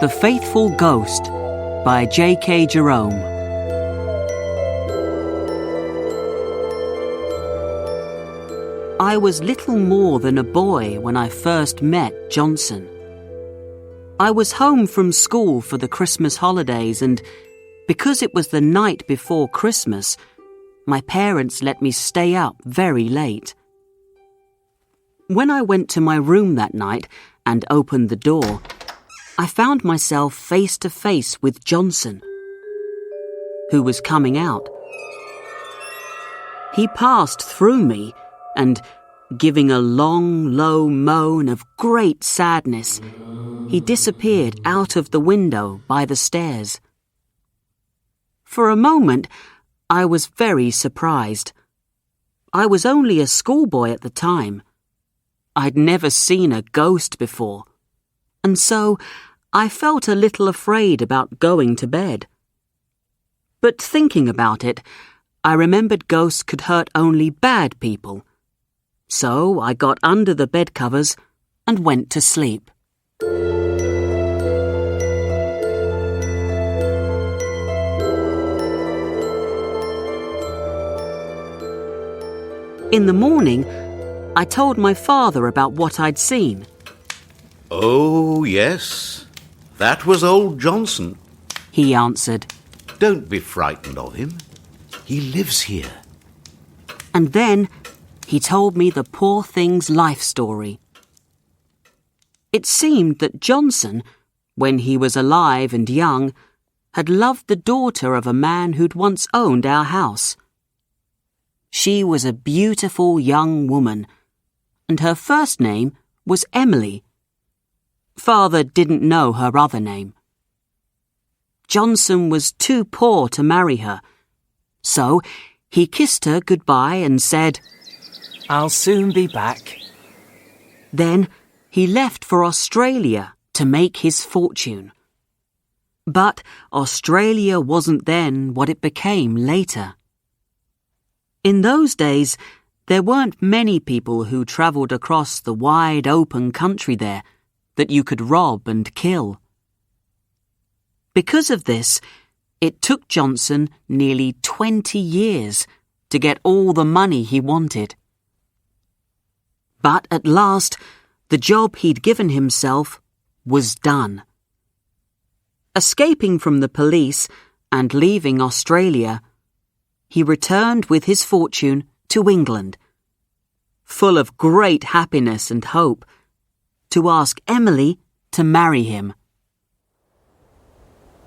The Faithful Ghost by J.K. Jerome. I was little more than a boy when I first met Johnson. I was home from school for the Christmas holidays, and because it was the night before Christmas, my parents let me stay up very late. When I went to my room that night and opened the door, I found myself face to face with Johnson, who was coming out. He passed through me and, giving a long, low moan of great sadness, he disappeared out of the window by the stairs. For a moment, I was very surprised. I was only a schoolboy at the time. I'd never seen a ghost before, and so I felt a little afraid about going to bed. But thinking about it, I remembered ghosts could hurt only bad people. So I got under the bed covers and went to sleep. In the morning, I told my father about what I'd seen. "Oh, yes, that was old Johnson," he answered. "Don't be frightened of him. He lives here." And then he told me the poor thing's life story. It seemed that Johnson, when he was alive and young, had loved the daughter of a man who'd once owned our house. She was a beautiful young woman, and her first name was Emily. Father didn't know her other name. Johnson was too poor to marry her, so he kissed her goodbye and said, "I'll soon be back." Then he left for Australia to make his fortune. But Australia wasn't then what it became later. In those days, there weren't many people who travelled across the wide open country there that you could rob and kill. Because of this, it took Johnson nearly 20 years to get all the money he wanted. But at last, the job he'd given himself was done. Escaping from the police and leaving Australia, he returned with his fortune to England, full of great happiness and hope, to ask Emily to marry him.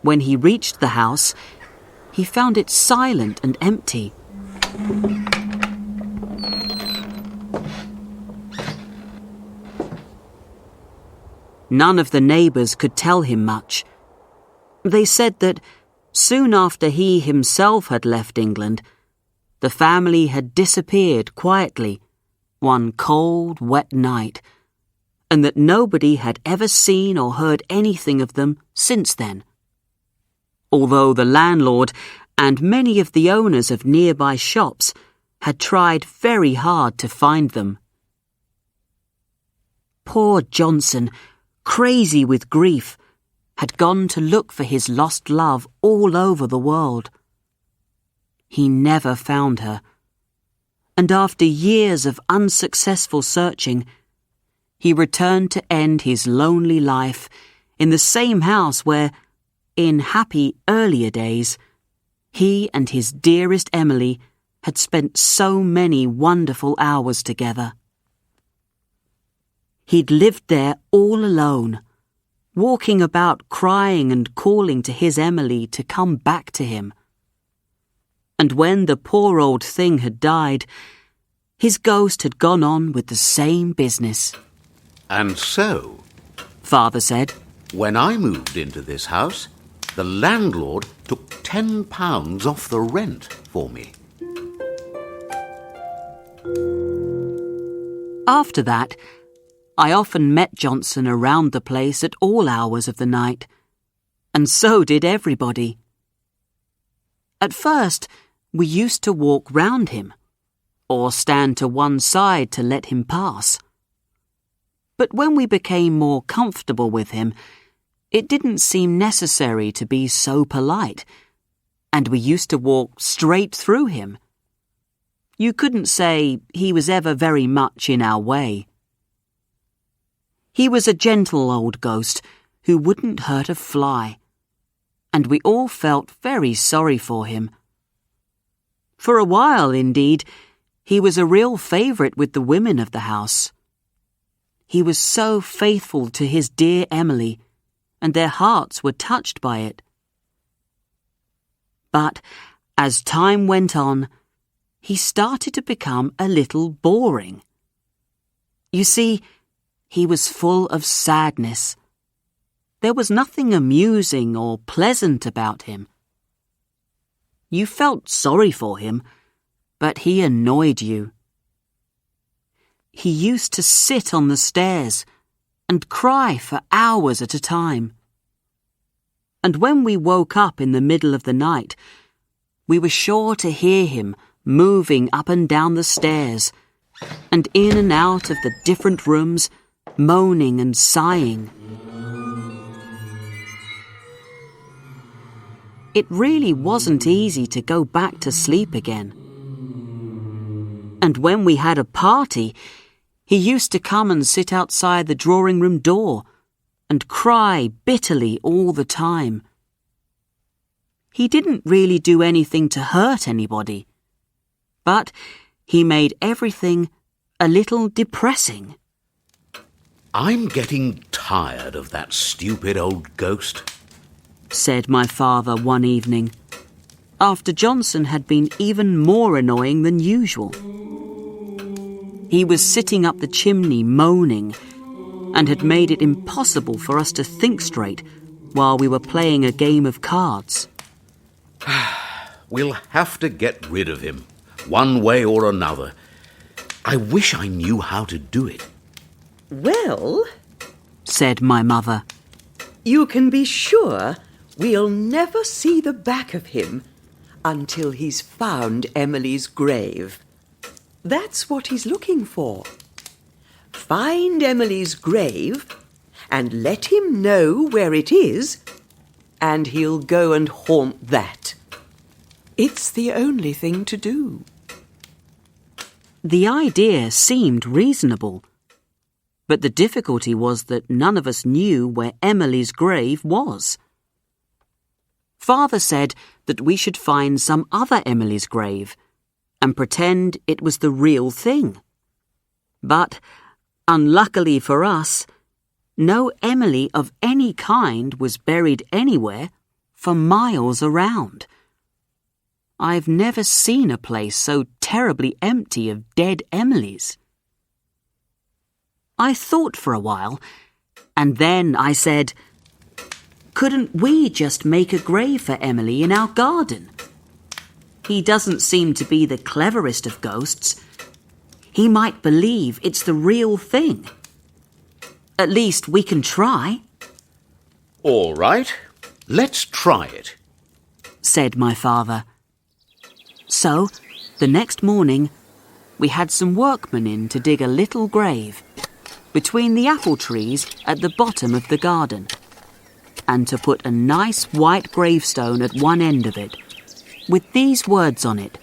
When he reached the house, he found it silent and empty. None of the neighbours could tell him much. They said that soon after he himself had left England, the family had disappeared quietly one cold, wet night, and that nobody had ever seen or heard anything of them since then, although the landlord and many of the owners of nearby shops had tried very hard to find them. Poor Johnson, crazy with grief, had gone to look for his lost love all over the world. He never found her, and after years of unsuccessful searching, he returned to end his lonely life in the same house where, in happy earlier days, he and his dearest Emily had spent so many wonderful hours together. He'd lived there all alone, walking about crying and calling to his Emily to come back to him. And when the poor old thing had died, his ghost had gone on with the same business. "And so," Father said, "when I moved into this house, the landlord took £10 off the rent for me." After that, I often met Johnson around the place at all hours of the night, and so did everybody. At first, we used to walk round him, or stand to one side to let him pass. But when we became more comfortable with him, It didn't seem necessary to be so polite, and we used to walk straight through him. You couldn't say he was ever very much in our way. He was a gentle old ghost who wouldn't hurt a fly, and we all felt very sorry for him. For a while, indeed, he was a real favourite with the women of the house. He was so faithful to his dear Emily, and their hearts were touched by it. But as time went on, he started to become a little boring. You see, he was full of sadness. There was nothing amusing or pleasant about him. You felt sorry for him, but he annoyed you. He used to sit on the stairs and cry for hours at a time. And when we woke up in the middle of the night, we were sure to hear him moving up and down the stairs and in and out of the different rooms, moaning and sighing. It really wasn't easy to go back to sleep again. And when we had a party, he used to come and sit outside the drawing-room door and cry bitterly all the time. He didn't really do anything to hurt anybody, but he made everything a little depressing. I'm getting tired of that stupid old ghost, said my father one evening, after Johnson had been even more annoying than usual. He was sitting up the chimney moaning and had made it impossible for us to think straight while we were playing a game of cards. We'll have to get rid of him, one way or another. I wish I knew how to do it. Well, said my mother, you can be sure we'll never see the back of him until he's found Emily's grave. That's what he's looking for. Find Emily's grave and let him know where it is, and he'll go and haunt that. It's the only thing to do. The idea seemed reasonable, but the difficulty was that none of us knew where Emily's grave was. Father said that we should find some other Emily's grave and pretend it was the real thing. But, unluckily for us, no Emily of any kind was buried anywhere for miles around. I've never seen a place so terribly empty of dead Emilys. I thought for a while, and then I said, couldn't we just make a grave for Emily in our garden? He doesn't seem to be the cleverest of ghosts. He might believe it's the real thing. At least we can try. All right, let's try it, said my father. So, the next morning, we had some workmen in to dig a little grave between the apple trees at the bottom of the garden, and to put a nice white gravestone at one end of it, with these words on it: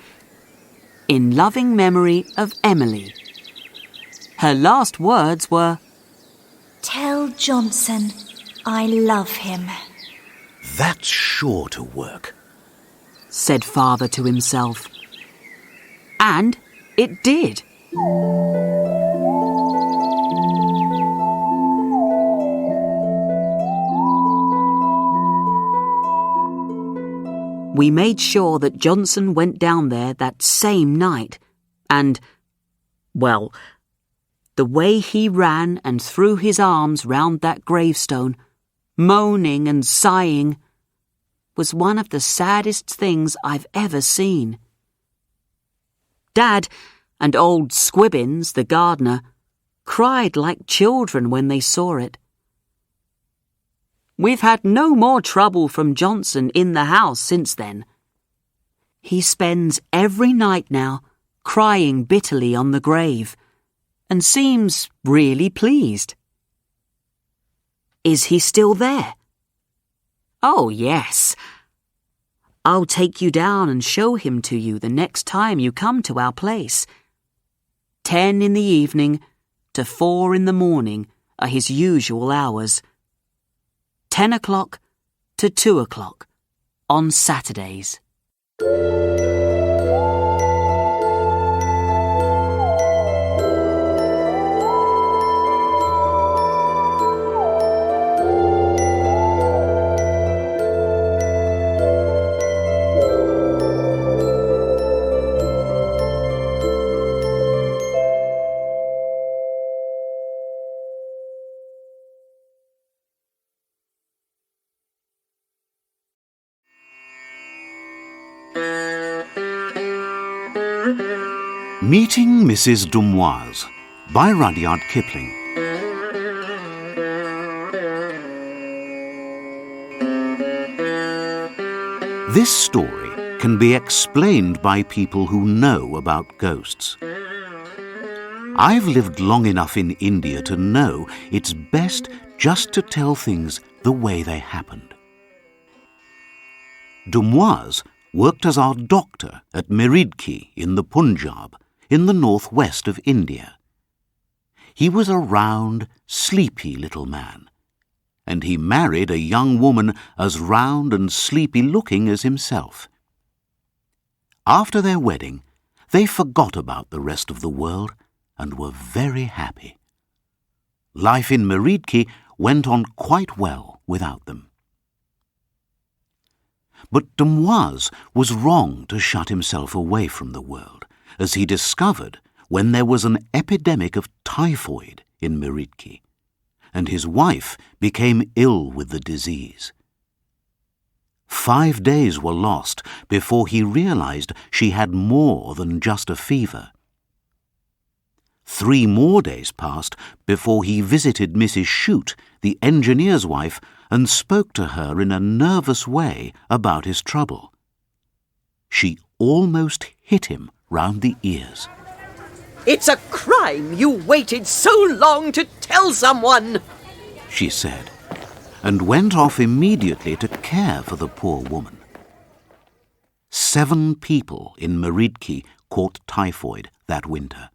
in loving memory of Emily. Her last words were, "Tell Johnson I love him." That's sure to work, said Father to himself. And it did. We made sure that Johnson went down there that same night, and, well, the way he ran and threw his arms round that gravestone, moaning and sighing, was one of the saddest things I've ever seen. Dad and old Squibbins, the gardener, cried like children when they saw it. We've had no more trouble from Johnson in the house since then. He spends every night now crying bitterly on the grave, and seems really pleased. Is he still there? Oh, yes. I'll take you down and show him to you the next time you come to our place. 10 in the evening to 4 in the morning are his usual hours. 10 o'clock to 2 o'clock on Saturdays. Meeting Mrs Dumoise by Rudyard Kipling. This story can be explained by people who know about ghosts. I've lived long enough in India to know it's best just to tell things the way they happened. Dumoise worked as our doctor at Meridki in the Punjab, in the northwest of India. He was a round, sleepy little man, and he married a young woman as round and sleepy-looking as himself. After their wedding, they forgot about the rest of the world and were very happy. Life in Meridki went on quite well without them. But Dumoise was wrong to shut himself away from the world, as he discovered when there was an epidemic of typhoid in Meridki, and his wife became ill with the disease. 5 days were lost before he realized she had more than just a fever. 3 more days passed before he visited Mrs Shute, the engineer's wife, and spoke to her in a nervous way about his trouble. She almost hit him round the ears. "It's a crime you waited so long to tell someone," she said, and went off immediately to care for the poor woman. 7 people in Meridki caught typhoid that winter,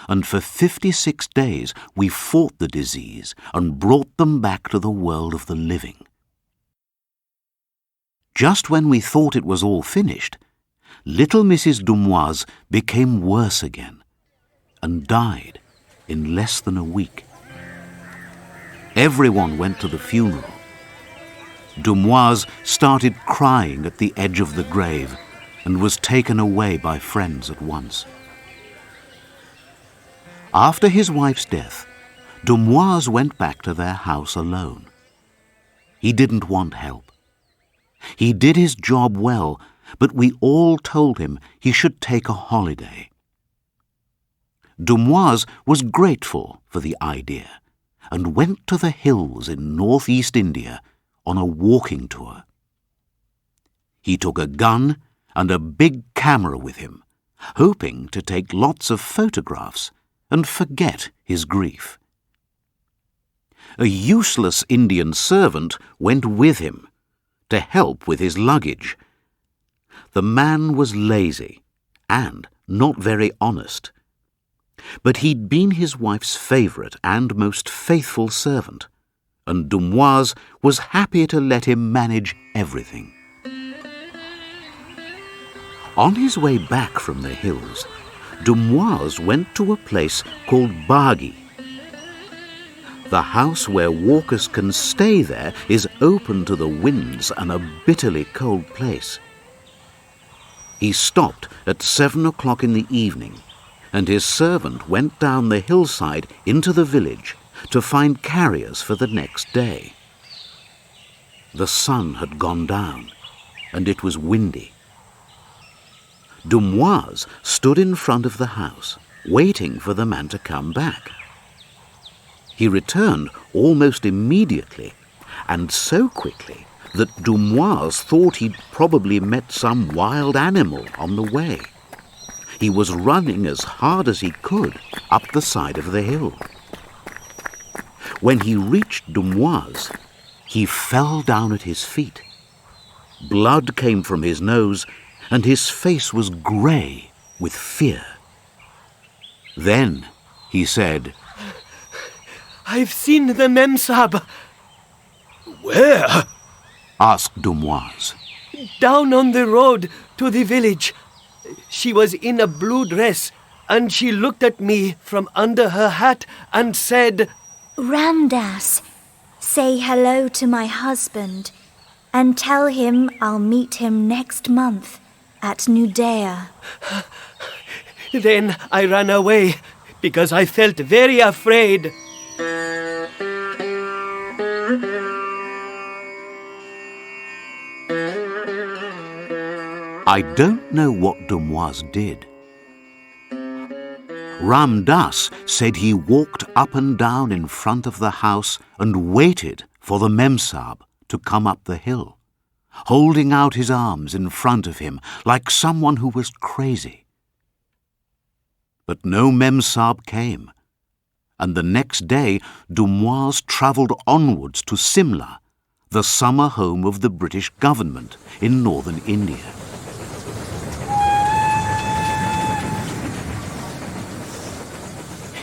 and for 56 days we fought the disease and brought them back to the world of the living. Just when we thought it was all finished, little Mrs Dumoise became worse again and died in less than a week. Everyone went to the funeral. Dumoise started crying at the edge of the grave and was taken away by friends at once. After his wife's death, Dumoise went back to their house alone. He didn't want help. He did his job well, but we all told him he should take a holiday. Dumoise was grateful for the idea and went to the hills in northeast India on a walking tour. He took a gun and a big camera with him, hoping to take lots of photographs and forget his grief. A useless Indian servant went with him to help with his luggage. The man was lazy and not very honest, but he'd been his wife's favourite and most faithful servant, and Dumoise was happy to let him manage everything. On his way back from the hills, Dumoise went to a place called Bagi. The house where walkers can stay there is open to the winds and a bitterly cold place. He stopped at 7 o'clock in the evening, and his servant went down the hillside into the village to find carriers for the next day. The sun had gone down, and it was windy. Dumoise stood in front of the house, waiting for the man to come back. He returned almost immediately, and so quickly that Dumoise thought he'd probably met some wild animal on the way. He was running as hard as he could up the side of the hill. When he reached Dumoise, he fell down at his feet. Blood came from his nose, and his face was grey with fear. Then he said, "I've seen the Memsahib." "Where?" asked Dumoise. "Down on the road to the village. She was in a blue dress, and she looked at me from under her hat and said, Ramdas, say hello to my husband and tell him I'll meet him next month at Nudea." Then I ran away because I felt very afraid. I don't know what Dumoise did. Ramdas said he walked up and down in front of the house and waited for the Memsahib to come up the hill, holding out his arms in front of him like someone who was crazy. But no Memsahib came, and the next day Dumoise travelled onwards to Simla, the summer home of the British government in northern India.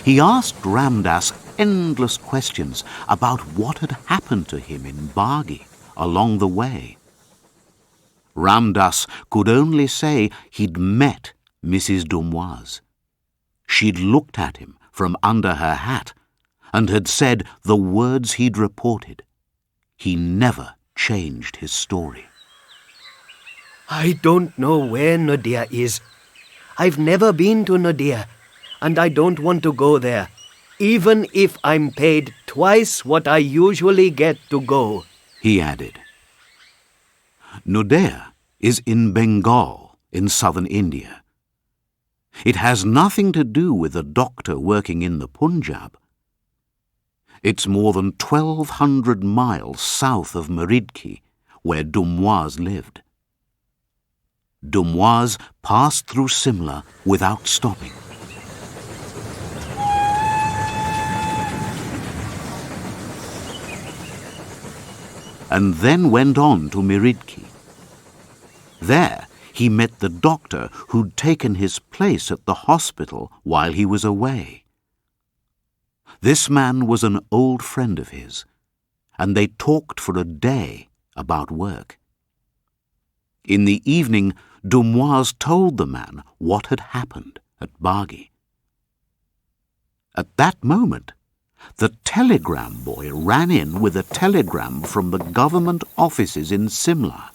He asked Ramdas endless questions about what had happened to him in Bargi along the way. Ramdas could only say he'd met Mrs Dumoise. She'd looked at him from under her hat and had said the words he'd reported. He never changed his story. "I don't know where Nudea is. I've never been to Nudea, and I don't want to go there, even if I'm paid twice what I usually get to go," he added. Nudea is in Bengal, in southern India. It has nothing to do with a doctor working in the Punjab. It's more than 1,200 miles south of Meridki, where Dumoise lived. Dumoise passed through Simla without stopping. And then went on to Meridki. There he met the doctor who'd taken his place at the hospital while he was away. This man was an old friend of his, and they talked for a day about work. In the evening, Dumoise told the man what had happened at Bargi. At that moment, the telegram boy ran in with a telegram from the government offices in Simla.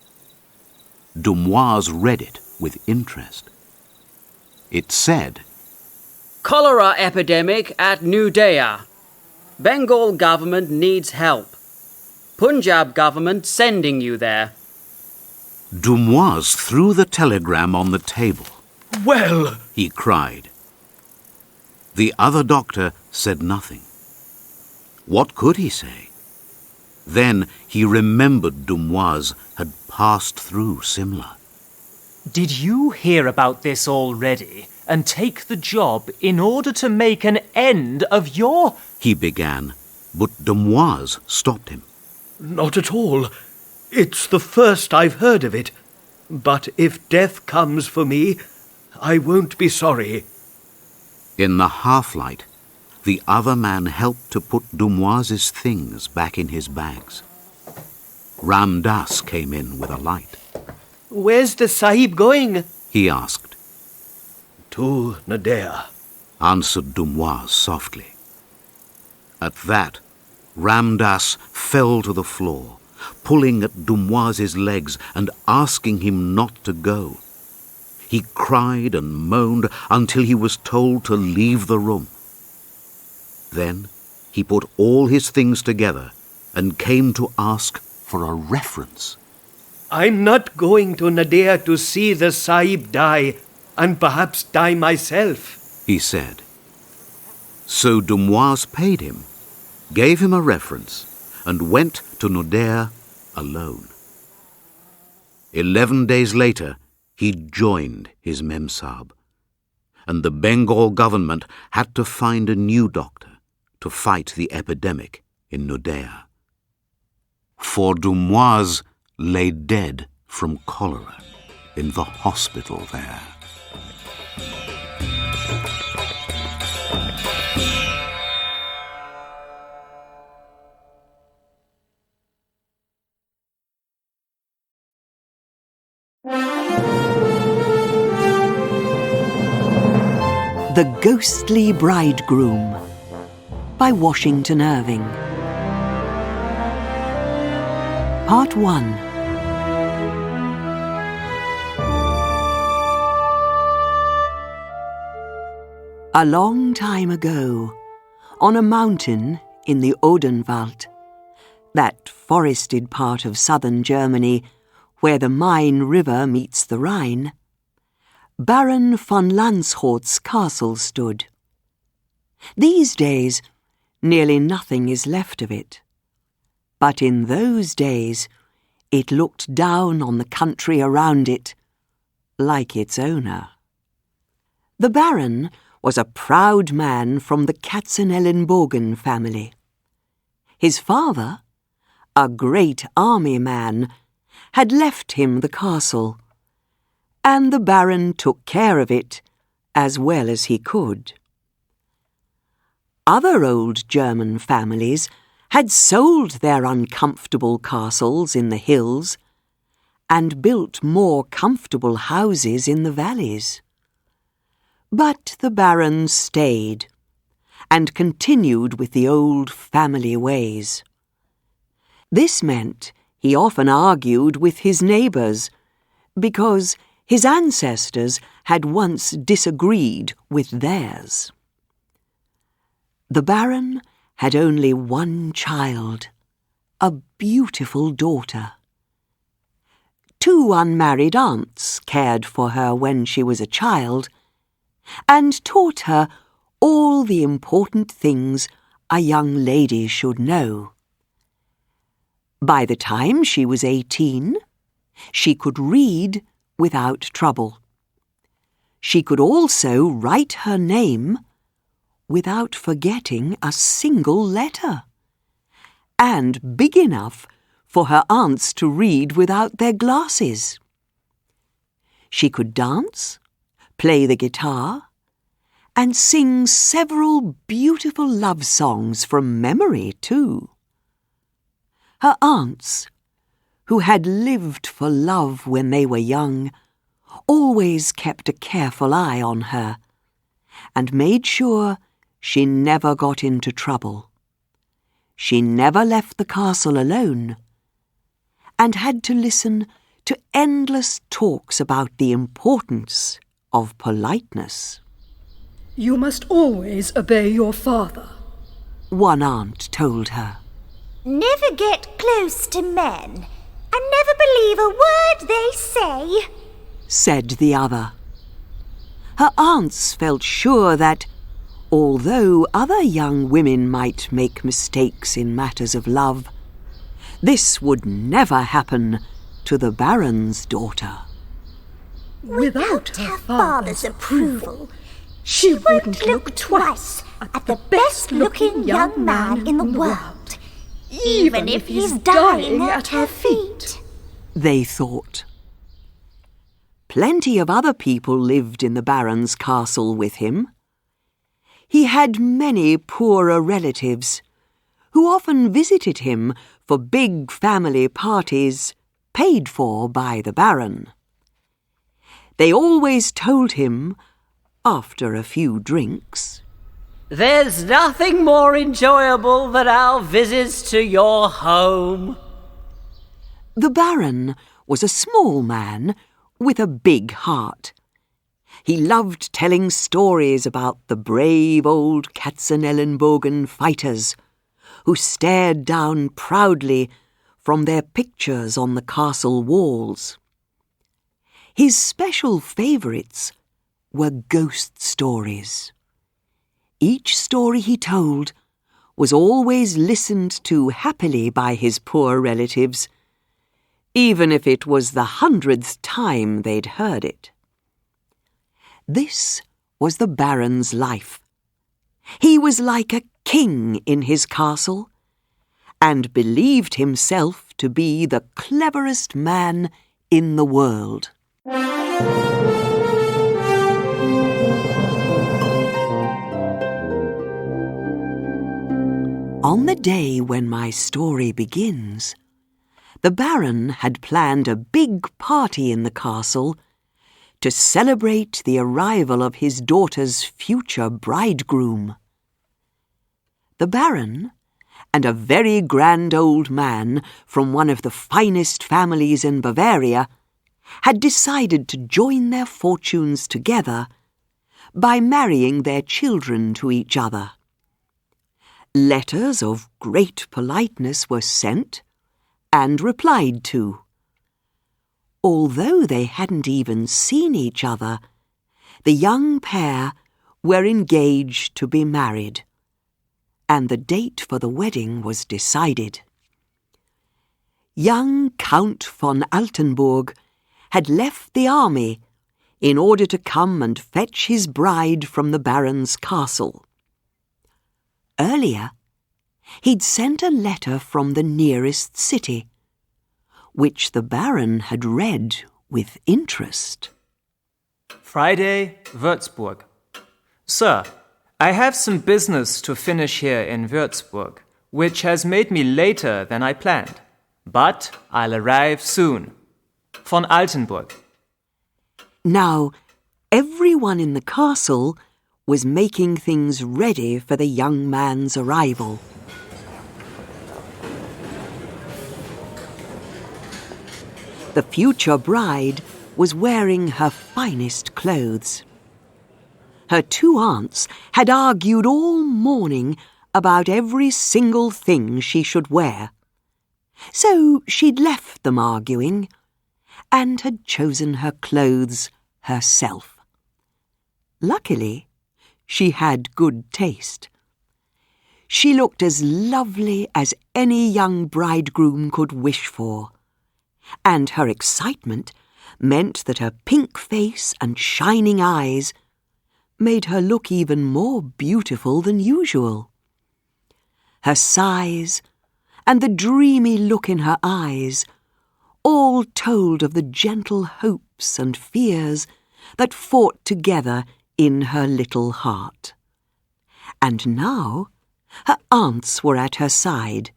Dumoise read it with interest. It said, Cholera epidemic at Nudea. Bengal government needs help. Punjab government sending you there. Dumoise threw the telegram on the table. "Well," he cried. The other doctor said nothing. What could he say? Then he remembered Dumoise had passed through Simla. Did you hear about this already and take the job in order to make an end of your... He began, but Dumoise stopped him. "Not at all. It's the first I've heard of it. But if death comes for me, I won't be sorry." In the half-light, the other man helped to put Dumoise's things back in his bags. Ramdas came in with a light. "Where's the Sahib going?" he asked. "To Nudea," answered Dumoise softly. At that, Ramdas fell to the floor, pulling at Dumoise's legs and asking him not to go. He cried and moaned until he was told to leave the room. Then he put all his things together and came to ask for a reference. "I'm not going to Nudea to see the Sahib die, and perhaps die myself," he said. So Dumoise paid him, gave him a reference, and went to Nudea alone. 11 days later, he joined his Memsahib, and the Bengal government had to find a new doctor to fight the epidemic in Nudea. for Dumoise lay dead from cholera in the hospital there. The Ghostly Bridegroom by Washington Irving. Part 1. A long time ago, on a mountain in the Odenwald, that forested part of southern Germany where the Main River meets the Rhine, Baron von Landshout's castle stood. These days, nearly nothing is left of it. But in those days, it looked down on the country around it, like its owner. The Baron was a proud man from the Katzenelnbogen family. His father, a great army man, had left him the castle, and the Baron took care of it as well as he could. Other old German families had sold their uncomfortable castles in the hills and built more comfortable houses in the valleys. But the Baron stayed and continued with the old family ways. This meant he often argued with his neighbours because his ancestors had once disagreed with theirs. The Baron had only one child, a beautiful daughter. 2 unmarried aunts cared for her when she was a child and taught her all the important things a young lady should know. By the time she was 18, she could read without trouble. She could also write her name without forgetting a single letter, and big enough for her aunts to read without their glasses. She could dance, play the guitar, and sing several beautiful love songs from memory, too. Her aunts, who had lived for love when they were young, always kept a careful eye on her and made sure she never got into trouble. She never left the castle alone and had to listen to endless talks about the importance of politeness. "You must always obey your father," one aunt told her. Never get close to men, and never believe a word they say, said the other. Her aunts felt sure that, although other young women might make mistakes in matters of love, this would never happen to the Baron's daughter. Without her father's approval, she wouldn't look twice at the best-looking young man in the world, even if he's dying at her feet, they thought. Plenty of other people lived in the Baron's castle with him. He had many poorer relatives who often visited him for big family parties paid for by the Baron. They always told him, after a few drinks, "There's nothing more enjoyable than our visits to your home." The Baron was a small man with a big heart. He loved telling stories about the brave old Katzenelnbogen fighters who stared down proudly from their pictures on the castle walls. His special favourites were ghost stories. Each story he told was always listened to happily by his poor relatives, even if it was the 100th time they'd heard it. This was the Baron's life. He was like a king in his castle, and believed himself to be the cleverest man in the world. On the day when my story begins, the Baron had planned a big party in the castle to celebrate the arrival of his daughter's future bridegroom. The Baron and a very grand old man from one of the finest families in Bavaria had decided to join their fortunes together by marrying their children to each other. Letters of great politeness were sent and replied to. Although they hadn't even seen each other, the young pair were engaged to be married, and the date for the wedding was decided. Young Count von Altenburg had left the army in order to come and fetch his bride from the Baron's castle. Earlier, he'd sent a letter from the nearest city, which the Baron had read with interest. Friday, Würzburg. Sir, I have some business to finish here in Würzburg, which has made me later than I planned. But I'll arrive soon. Von Altenburg. Now, everyone in the castle was making things ready for the young man's arrival. The future bride was wearing her finest clothes. Her two aunts had argued all morning about every single thing she should wear. So she'd left them arguing and had chosen her clothes herself. Luckily, she had good taste. She looked as lovely as any young bridegroom could wish for, and her excitement meant that her pink face and shining eyes made her look even more beautiful than usual. Her size and the dreamy look in her eyes all told of the gentle hopes and fears that fought together in her little heart. And now her aunts were at her side,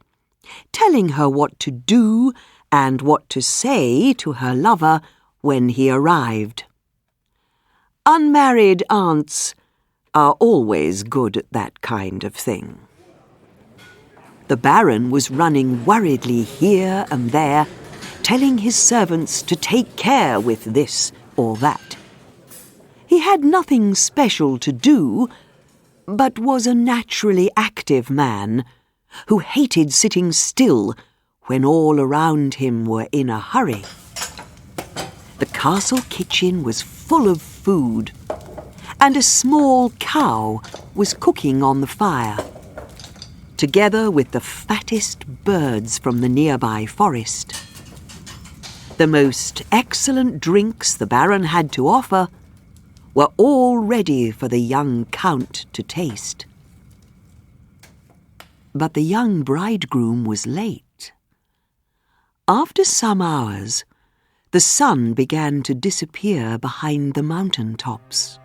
telling her what to do and what to say to her lover when he arrived. Unmarried aunts are always good at that kind of thing. The Baron was running worriedly here and there, telling his servants to take care with this or that. He had nothing special to do, but was a naturally active man who hated sitting still when all around him were in a hurry. The castle kitchen was full of food, and a small cow was cooking on the fire, together with the fattest birds from the nearby forest. The most excellent drinks the Baron had to offer were all ready for the young Count to taste. But the young bridegroom was late. After some hours, the sun began to disappear behind the mountain tops.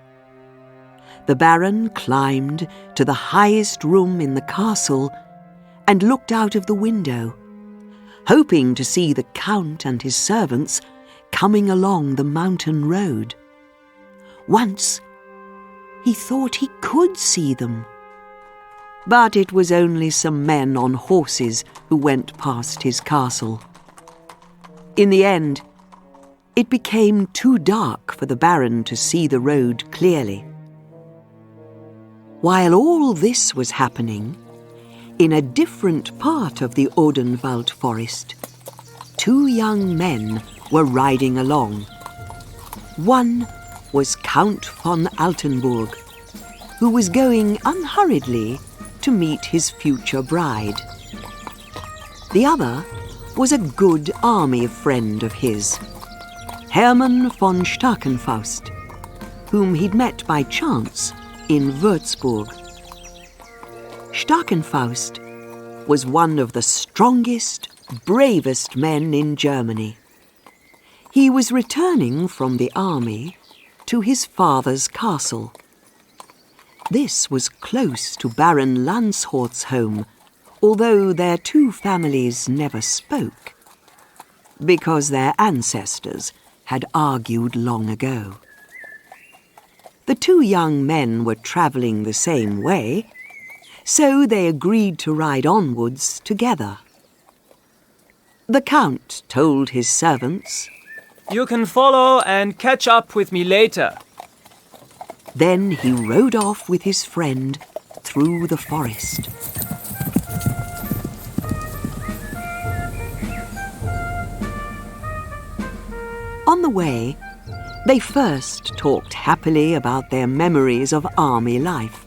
The Baron climbed to the highest room in the castle and looked out of the window, hoping to see the Count and his servants coming along the mountain road. Once, he thought he could see them, but it was only some men on horses who went past his castle. In the end, it became too dark for the Baron to see the road clearly. While all this was happening, in a different part of the Odenwald forest, two young men were riding along. One was Count von Altenburg, who was going unhurriedly to meet his future bride. The other was a good army friend of his, Hermann von Starkenfaust, whom he'd met by chance in Würzburg. Starkenfaust was one of the strongest, bravest men in Germany. He was returning from the army to his father's castle. This was close to Baron Landshort's home, although their two families never spoke, because their ancestors had argued long ago. The two young men were travelling the same way, so they agreed to ride onwards together. The Count told his servants, You can follow and catch up with me later. Then he rode off with his friend through the forest. On the way, they first talked happily about their memories of army life.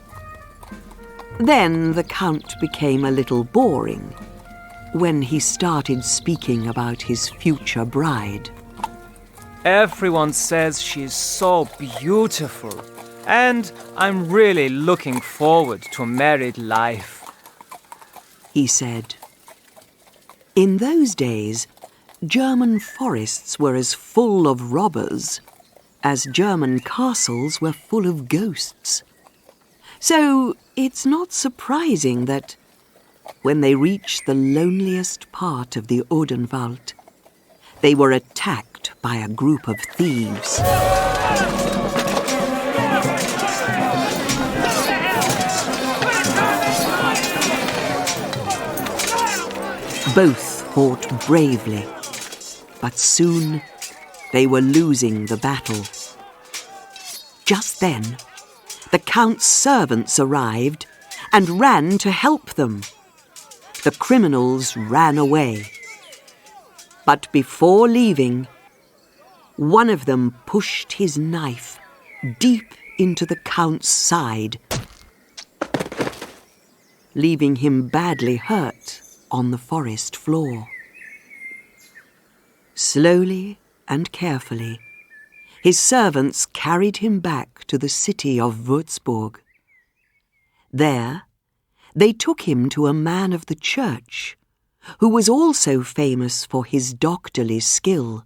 Then the Count became a little boring when he started speaking about his future bride. Everyone says she's so beautiful, and I'm really looking forward to married life, he said. In those days, German forests were as full of robbers as German castles were full of ghosts. So it's not surprising that, when they reached the loneliest part of the Odenwald, they were attacked by a group of thieves. Both fought bravely, but soon they were losing the battle. Just then, the Count's servants arrived and ran to help them. The criminals ran away. But before leaving, one of them pushed his knife deep into the Count's side, leaving him badly hurt on the forest floor. Slowly and carefully, his servants carried him back to the city of Würzburg. There, they took him to a man of the church, who was also famous for his doctorly skill.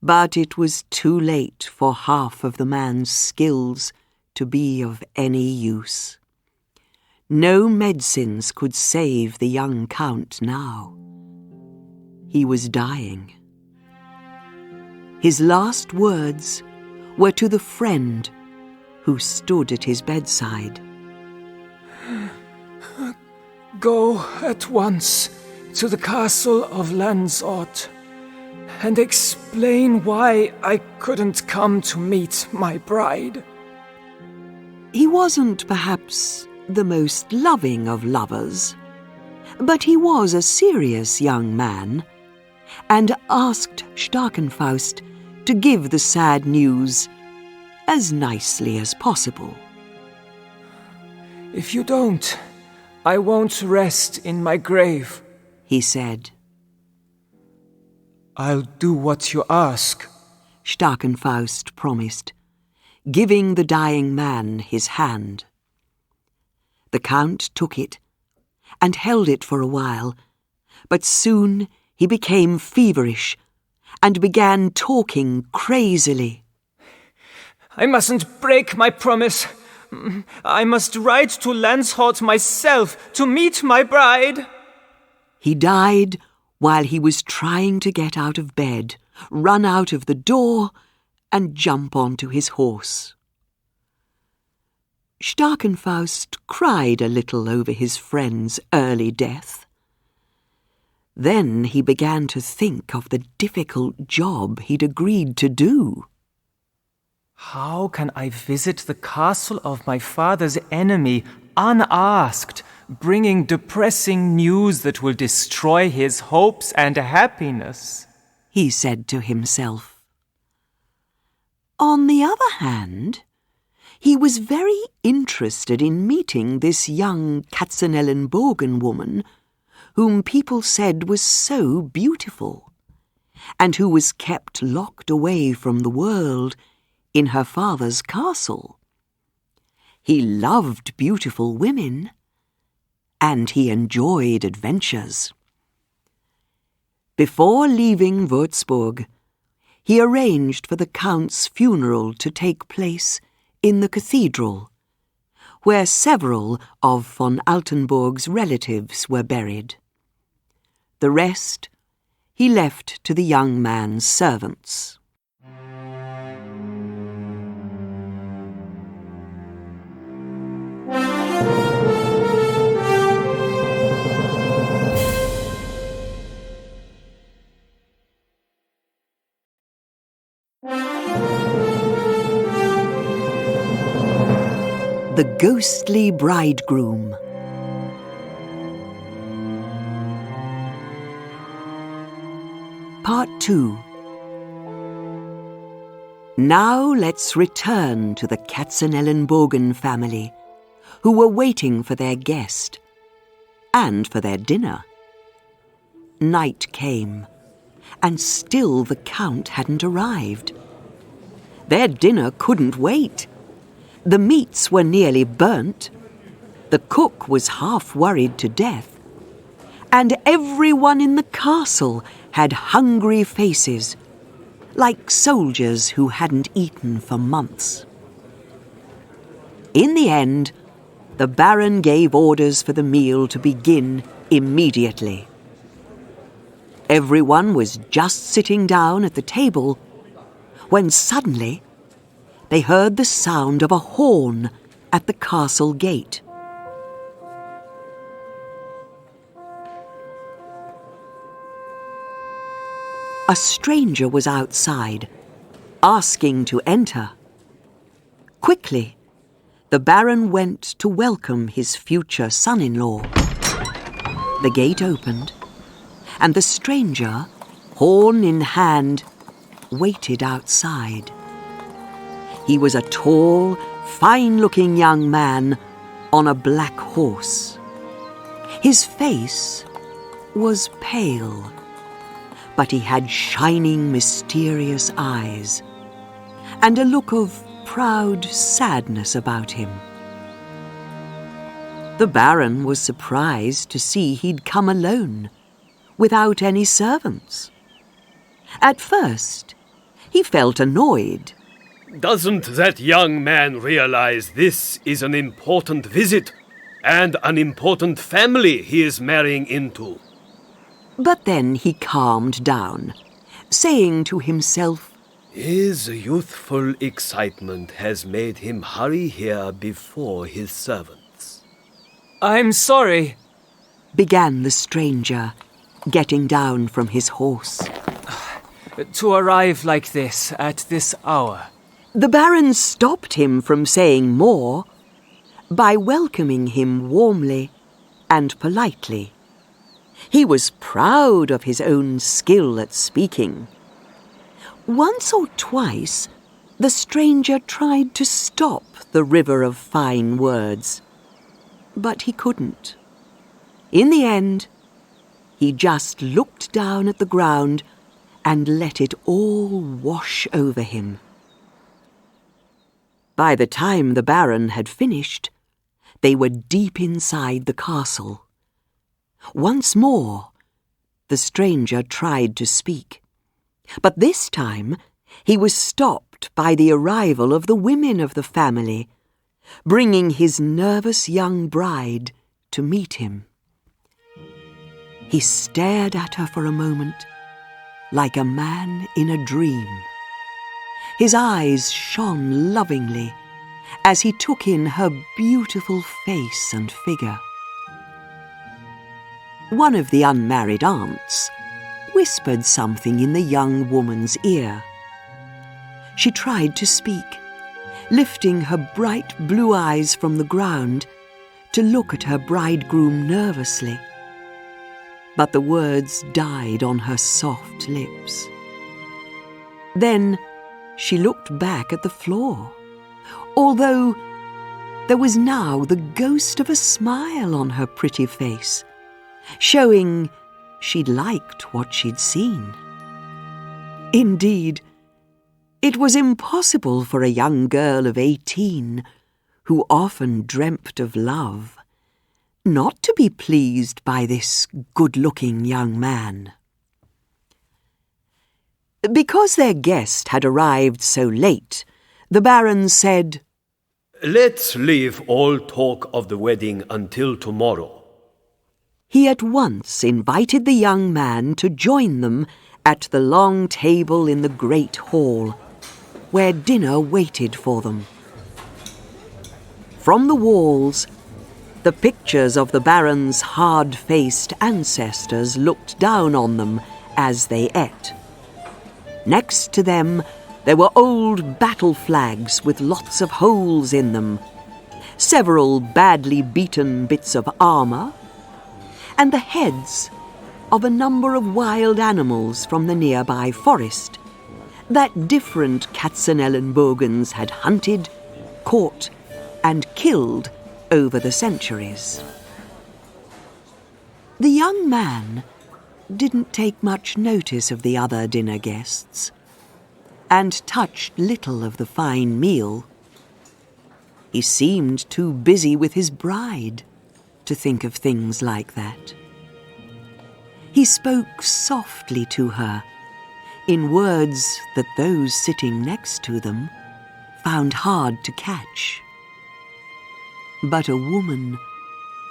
But it was too late for half of the man's skills to be of any use. No medicines could save the young Count now. He was dying. His last words were to the friend who stood at his bedside. Go at once to the castle of Landshort and explain why I couldn't come to meet my bride. He wasn't perhaps the most loving of lovers, but he was a serious young man, and asked Starkenfaust to give the sad news as nicely as possible. If you don't, I won't rest in my grave, he said. I'll do what you ask, Starkenfaust promised, giving the dying man his hand. The Count took it and held it for a while, but soon he became feverish and began talking crazily. I mustn't break my promise. I must ride to Landshort myself to meet my bride. He died while he was trying to get out of bed, run out of the door, and jump onto his horse. Starkenfaust cried a little over his friend's early death. Then he began to think of the difficult job he'd agreed to do. How can I visit the castle of my father's enemy unasked, bringing depressing news that will destroy his hopes and happiness? He said to himself. On the other hand, he was very interested in meeting this young Katzenellenbogen woman, whom people said was so beautiful, and who was kept locked away from the world in her father's castle. He loved beautiful women, and he enjoyed adventures. Before leaving Würzburg, he arranged for the Count's funeral to take place in the cathedral, where several of von Altenburg's relatives were buried. The rest he left to the young man's servants. The Ghostly Bridegroom. Part 2. Now let's return to the Katzenellenbogen family, who were waiting for their guest and for their dinner. Night came, and still the Count hadn't arrived. Their dinner couldn't wait. The meats were nearly burnt, the cook was half worried to death, and everyone in the castle had hungry faces, like soldiers who hadn't eaten for months. In the end, the Baron gave orders for the meal to begin immediately. Everyone was just sitting down at the table when suddenly they heard the sound of a horn at the castle gate. A stranger was outside, asking to enter. Quickly, the Baron went to welcome his future son-in-law. The gate opened, and the stranger, horn in hand, waited outside. He was a tall, fine-looking young man on a black horse. His face was pale, but he had shining, mysterious eyes and a look of proud sadness about him. The Baron was surprised to see he'd come alone, without any servants. At first, he felt annoyed. Doesn't that young man realize this is an important visit and an important family he is marrying into? But then he calmed down, saying to himself, His youthful excitement has made him hurry here before his servants. I'm sorry, began the stranger, getting down from his horse. to arrive like this at this hour. The Baron stopped him from saying more by welcoming him warmly and politely. He was proud of his own skill at speaking. Once or twice, the stranger tried to stop the river of fine words, but he couldn't. In the end, he just looked down at the ground and let it all wash over him. By the time the Baron had finished, they were deep inside the castle. Once more, the stranger tried to speak, but this time he was stopped by the arrival of the women of the family, bringing his nervous young bride to meet him. He stared at her for a moment, like a man in a dream. His eyes shone lovingly as he took in her beautiful face and figure. One of the unmarried aunts whispered something in the young woman's ear. She tried to speak, lifting her bright blue eyes from the ground to look at her bridegroom nervously. But the words died on her soft lips. Then she looked back at the floor, although there was now the ghost of a smile on her pretty face, showing she'd liked what she'd seen. Indeed, it was impossible for a young girl of 18, who often dreamt of love, not to be pleased by this good-looking young man. Because their guest had arrived so late, the Baron said, Let's leave all talk of the wedding until tomorrow. He at once invited the young man to join them at the long table in the great hall, where dinner waited for them. From the walls, the pictures of the Baron's hard-faced ancestors looked down on them as they ate. Next to them, there were old battle flags with lots of holes in them, several badly beaten bits of armour, and the heads of a number of wild animals from the nearby forest that different Katzenelnbogens had hunted, caught, and killed over the centuries. The young man didn't take much notice of the other dinner guests, and touched little of the fine meal. He seemed too busy with his bride to think of things like that. He spoke softly to her, in words that those sitting next to them found hard to catch. But a woman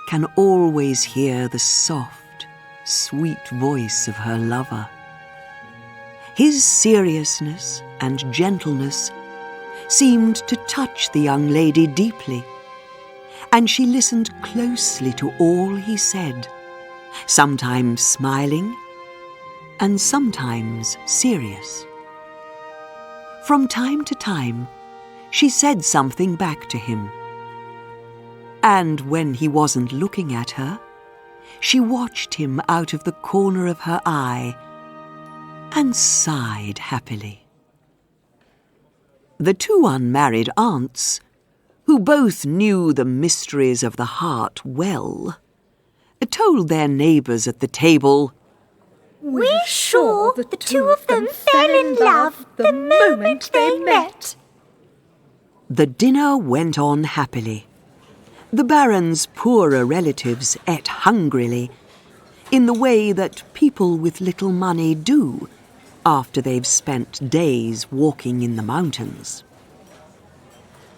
can always hear the soft, sweet voice of her lover. His seriousness and gentleness seemed to touch the young lady deeply, and she listened closely to all he said, sometimes smiling and sometimes serious. From time to time, she said something back to him, and when he wasn't looking at her, she watched him out of the corner of her eye and sighed happily. The two unmarried aunts, who both knew the mysteries of the heart well, told their neighbours at the table, We're sure the two of them fell in love the moment they met. The dinner went on happily. The Baron's poorer relatives ate hungrily, in the way that people with little money do after they've spent days walking in the mountains.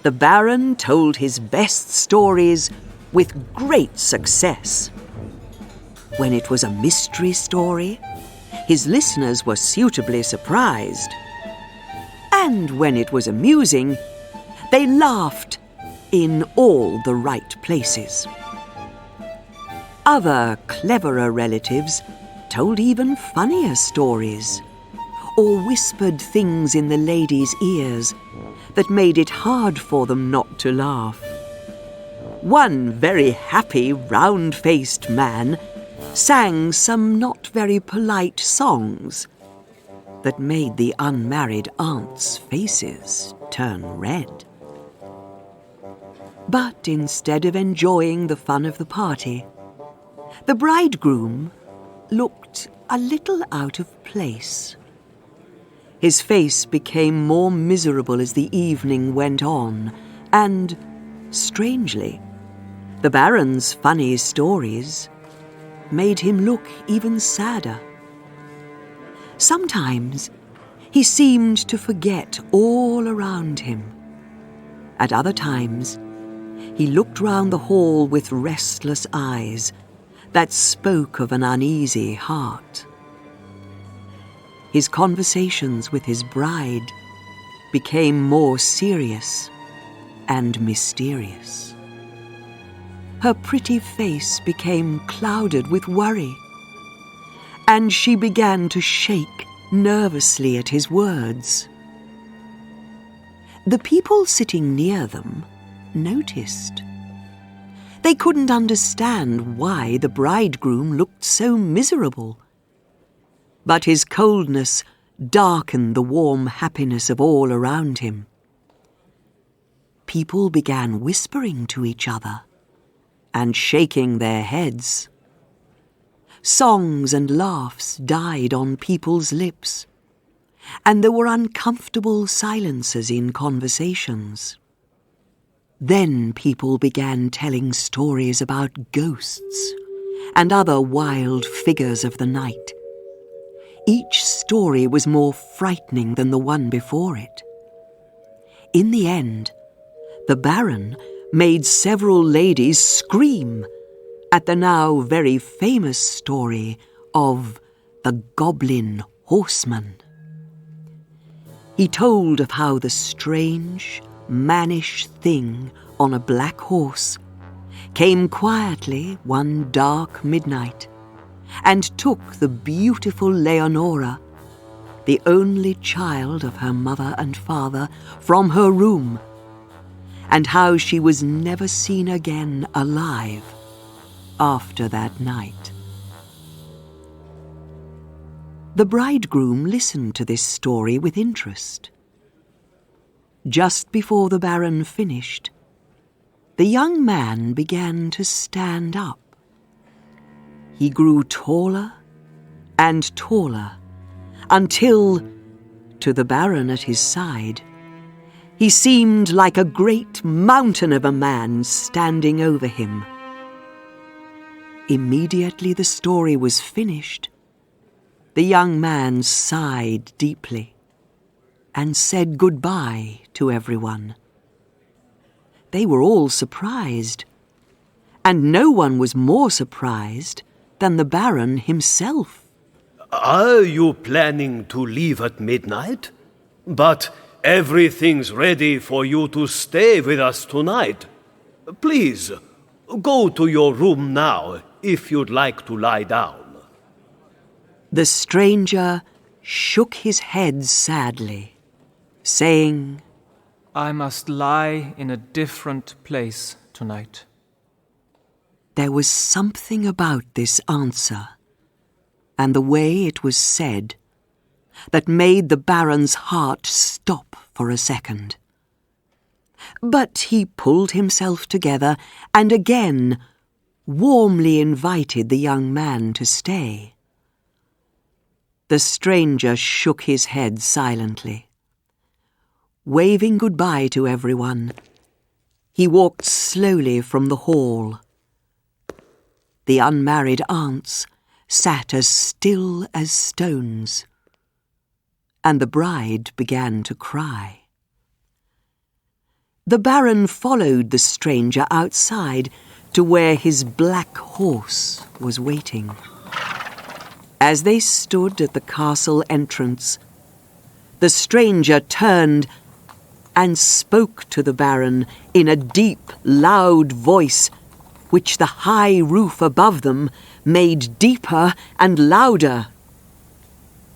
The Baron told his best stories with great success. When it was a mystery story, his listeners were suitably surprised. And when it was amusing, they laughed in all the right places. Other cleverer relatives told even funnier stories, or whispered things in the ladies' ears that made it hard for them not to laugh. One very happy, round-faced man sang some not very polite songs that made the unmarried aunts' faces turn red. But instead of enjoying the fun of the party, the bridegroom looked a little out of place. His face became more miserable as the evening went on, and, strangely, the Baron's funny stories made him look even sadder. Sometimes he seemed to forget all around him. At other times, he looked round the hall with restless eyes that spoke of an uneasy heart. His conversations with his bride became more serious and mysterious. Her pretty face became clouded with worry, and she began to shake nervously at his words. The people sitting near them noticed. They couldn't understand why the bridegroom looked so miserable. But his coldness darkened the warm happiness of all around him. People began whispering to each other and shaking their heads. Songs and laughs died on people's lips, and there were uncomfortable silences in conversations. Then people began telling stories about ghosts and other wild figures of the night. Each story was more frightening than the one before it. In the end, the Baron made several ladies scream at the now very famous story of the Goblin Horseman. He told of how the strange, mannish thing on a black horse came quietly one dark midnight and took the beautiful Leonora, the only child of her mother and father, from her room, and how she was never seen again alive after that night. The bridegroom listened to this story with interest. Just before the Baron finished, the young man began to stand up. He grew taller and taller until, to the Baron at his side, he seemed like a great mountain of a man standing over him. Immediately the story was finished, the young man sighed deeply and said goodbye to everyone. They were all surprised, and no one was more surprised than the Baron himself. Are you planning to leave at midnight? But everything's ready for you to stay with us tonight. Please, go to your room now if you'd like to lie down. The stranger shook his head sadly, saying, I must lie in a different place tonight. There was something about this answer, and the way it was said, that made the Baron's heart stop for a second. But he pulled himself together and again warmly invited the young man to stay. The stranger shook his head silently. Waving goodbye to everyone, he walked slowly from the hall. The unmarried aunts sat as still as stones, and the bride began to cry. The Baron followed the stranger outside to where his black horse was waiting. As they stood at the castle entrance, the stranger turned and spoke to the Baron in a deep, loud voice, which the high roof above them made deeper and louder.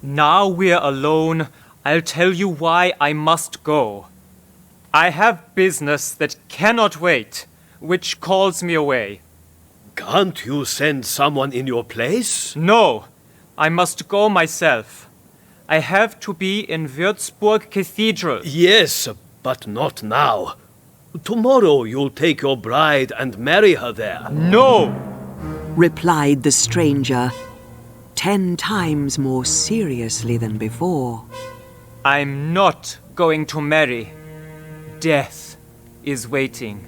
Now we're alone, I'll tell you why I must go. I have business that cannot wait, which calls me away. Can't you send someone in your place? No, I must go myself. I have to be in Würzburg Cathedral. Yes, but not now. Tomorrow you'll take your bride and marry her there. No, replied the stranger, 10 times more seriously than before. I'm not going to marry. Death is waiting.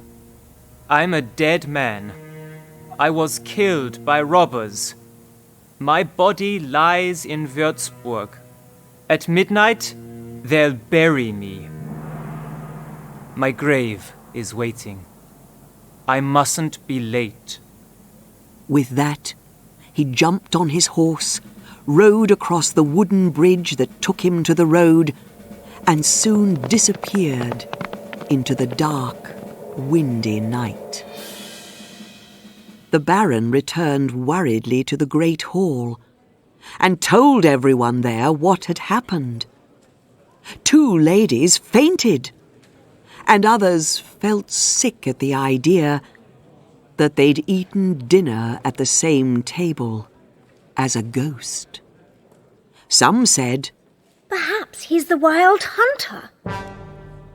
I'm a dead man. I was killed by robbers. My body lies in Würzburg. At midnight, they'll bury me. My grave is waiting. I mustn't be late. With that, he jumped on his horse, rode across the wooden bridge that took him to the road, and soon disappeared into the dark, windy night. The Baron returned worriedly to the great hall and told everyone there what had happened. 2 ladies fainted, and others felt sick at the idea that they'd eaten dinner at the same table as a ghost. Some said, Perhaps he's the wild hunter.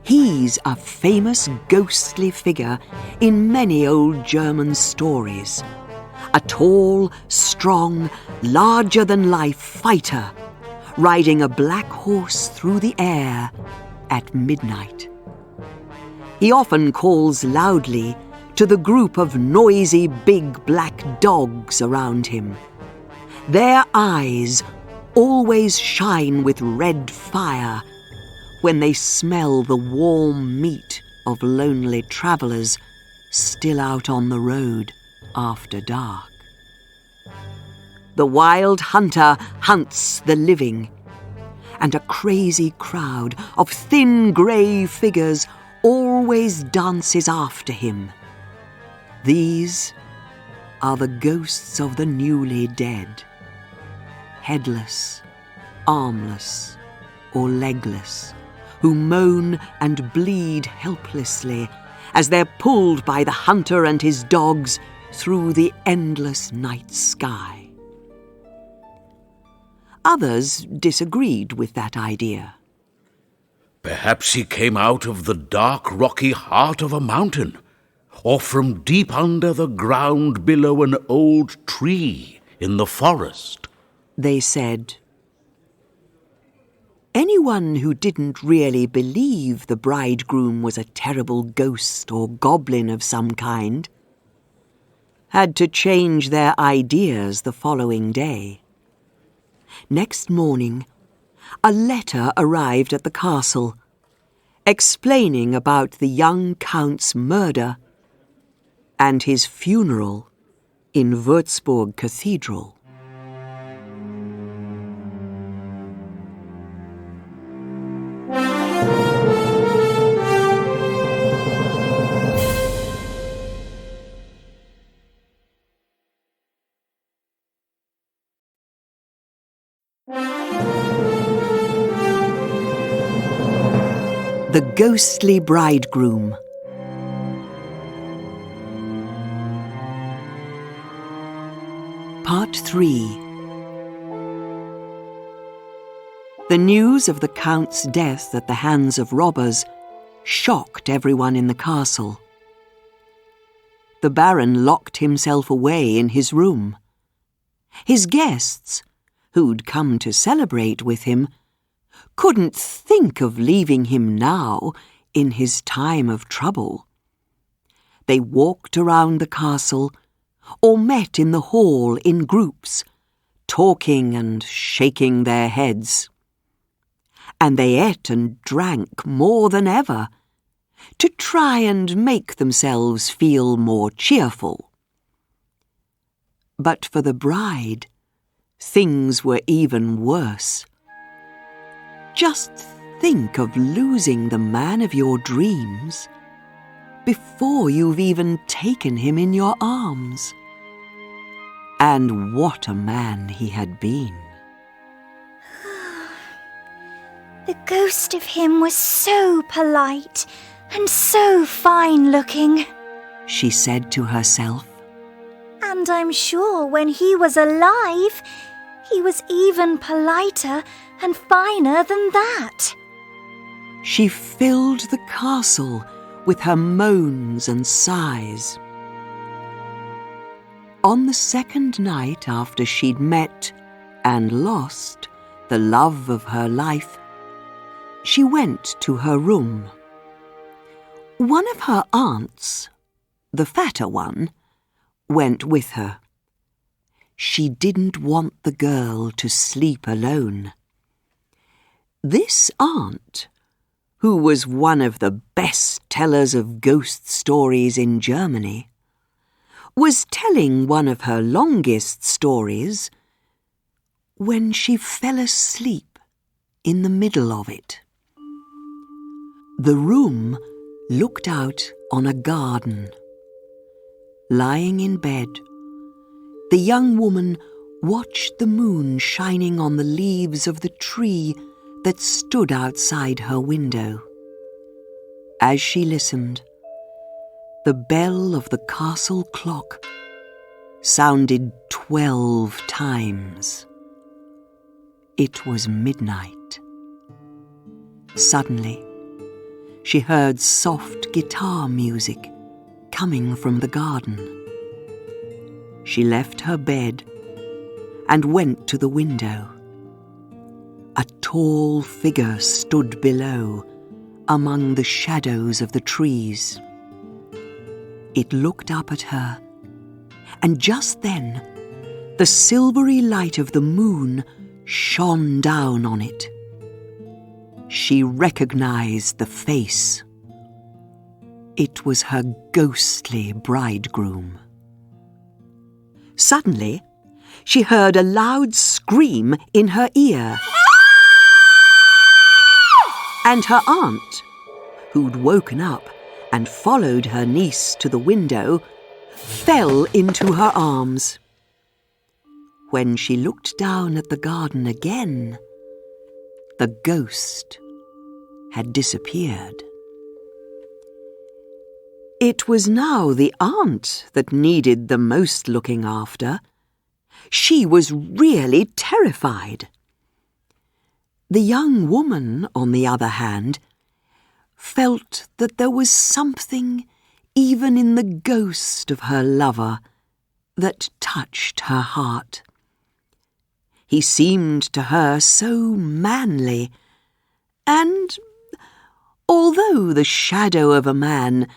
He's a famous ghostly figure in many old German stories. A tall, strong, larger-than-life fighter riding a black horse through the air at midnight. He often calls loudly to the group of noisy big black dogs around him. Their eyes always shine with red fire when they smell the warm meat of lonely travellers still out on the road after dark. The wild hunter hunts the living, and a crazy crowd of thin grey figures always dances after him. These are the ghosts of the newly dead, headless, armless, or legless, who moan and bleed helplessly as they're pulled by the hunter and his dogs through the endless night sky. Others disagreed with that idea. Perhaps he came out of the dark, rocky heart of a mountain, or from deep under the ground below an old tree in the forest, they said. Anyone who didn't really believe the bridegroom was a terrible ghost or goblin of some kind had to change their ideas the following day. Next morning, a letter arrived at the castle, explaining about the young count's murder and his funeral in Würzburg Cathedral. The Ghostly Bridegroom. Part 3. The news of the Count's death at the hands of robbers shocked everyone in the castle. The Baron locked himself away in his room. His guests, who'd come to celebrate with him, couldn't think of leaving him now in his time of trouble. They walked around the castle or met in the hall in groups, talking and shaking their heads. And they ate and drank more than ever to try and make themselves feel more cheerful. But for the bride, things were even worse. Just think of losing the man of your dreams before you've even taken him in your arms. And what a man he had been. The ghost of him was so polite and so fine-looking, she said to herself. And I'm sure when he was alive, he was even politer and finer than that. She filled the castle with her moans and sighs. On the second night after she'd met and lost the love of her life, she went to her room. One of her aunts, the fatter one, went with her. She didn't want the girl to sleep alone. This aunt, who was one of the best tellers of ghost stories in Germany, was telling one of her longest stories when she fell asleep in the middle of it. The room looked out on a garden. Lying in bed, the young woman watched the moon shining on the leaves of the tree that stood outside her window. As she listened, the bell of the castle clock sounded 12 times. It was midnight. Suddenly, she heard soft guitar music coming from the garden. She left her bed and went to the window. A tall figure stood below, among the shadows of the trees. It looked up at her, and just then the silvery light of the moon shone down on it. She recognized the face. It was her ghostly bridegroom. Suddenly, she heard a loud scream in her ear. And her aunt, who'd woken up and followed her niece to the window, fell into her arms. When she looked down at the garden again, the ghost had disappeared. It was now the aunt that needed the most looking after. She was really terrified. The young woman, on the other hand, felt that there was something even in the ghost of her lover that touched her heart. He seemed to her so manly, and although the shadow of a man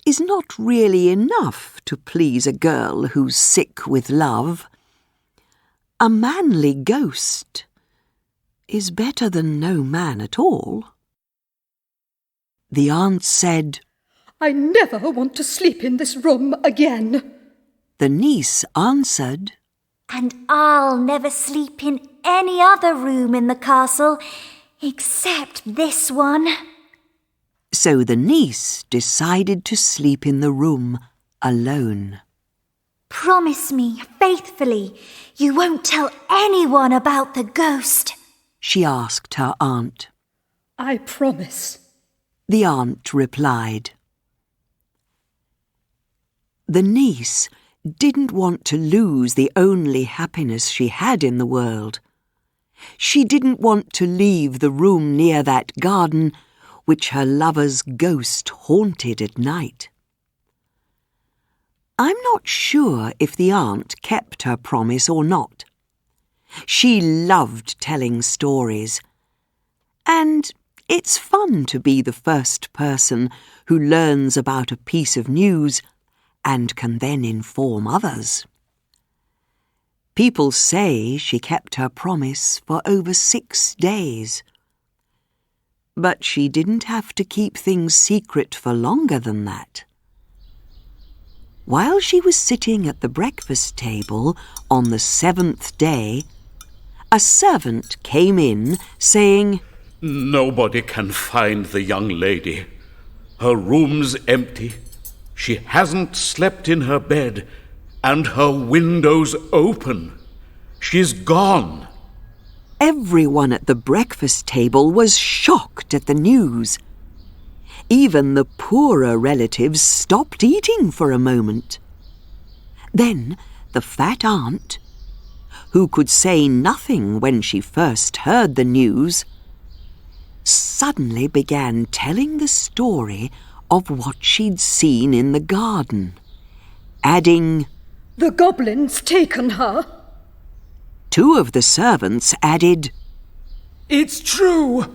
is not really enough to please a girl who's sick with love, a manly ghost is better than no man at all. The aunt said, I never want to sleep in this room again. The niece answered, And I'll never sleep in any other room in the castle except this one. So the niece decided to sleep in the room alone. Promise me faithfully you won't tell anyone about the ghost, she asked her aunt. I promise. The aunt replied. The niece didn't want to lose the only happiness she had in the world. She didn't want to leave the room near that garden which her lover's ghost haunted at night. I'm not sure if the aunt kept her promise or not. She loved telling stories, and it's fun to be the first person who learns about a piece of news and can then inform others. People say she kept her promise for over 6 days. But she didn't have to keep things secret for longer than that. While she was sitting at the breakfast table on the 7th day, a servant came in saying, Nobody can find the young lady. Her room's empty. She hasn't slept in her bed, and her window's open. She's gone. Everyone at the breakfast table was shocked at the news. Even the poorer relatives stopped eating for a moment. Then the fat aunt, who could say nothing when she first heard the news, suddenly began telling the story of what she'd seen in the garden, adding, The goblin's taken her. 2 of the servants added, It's true.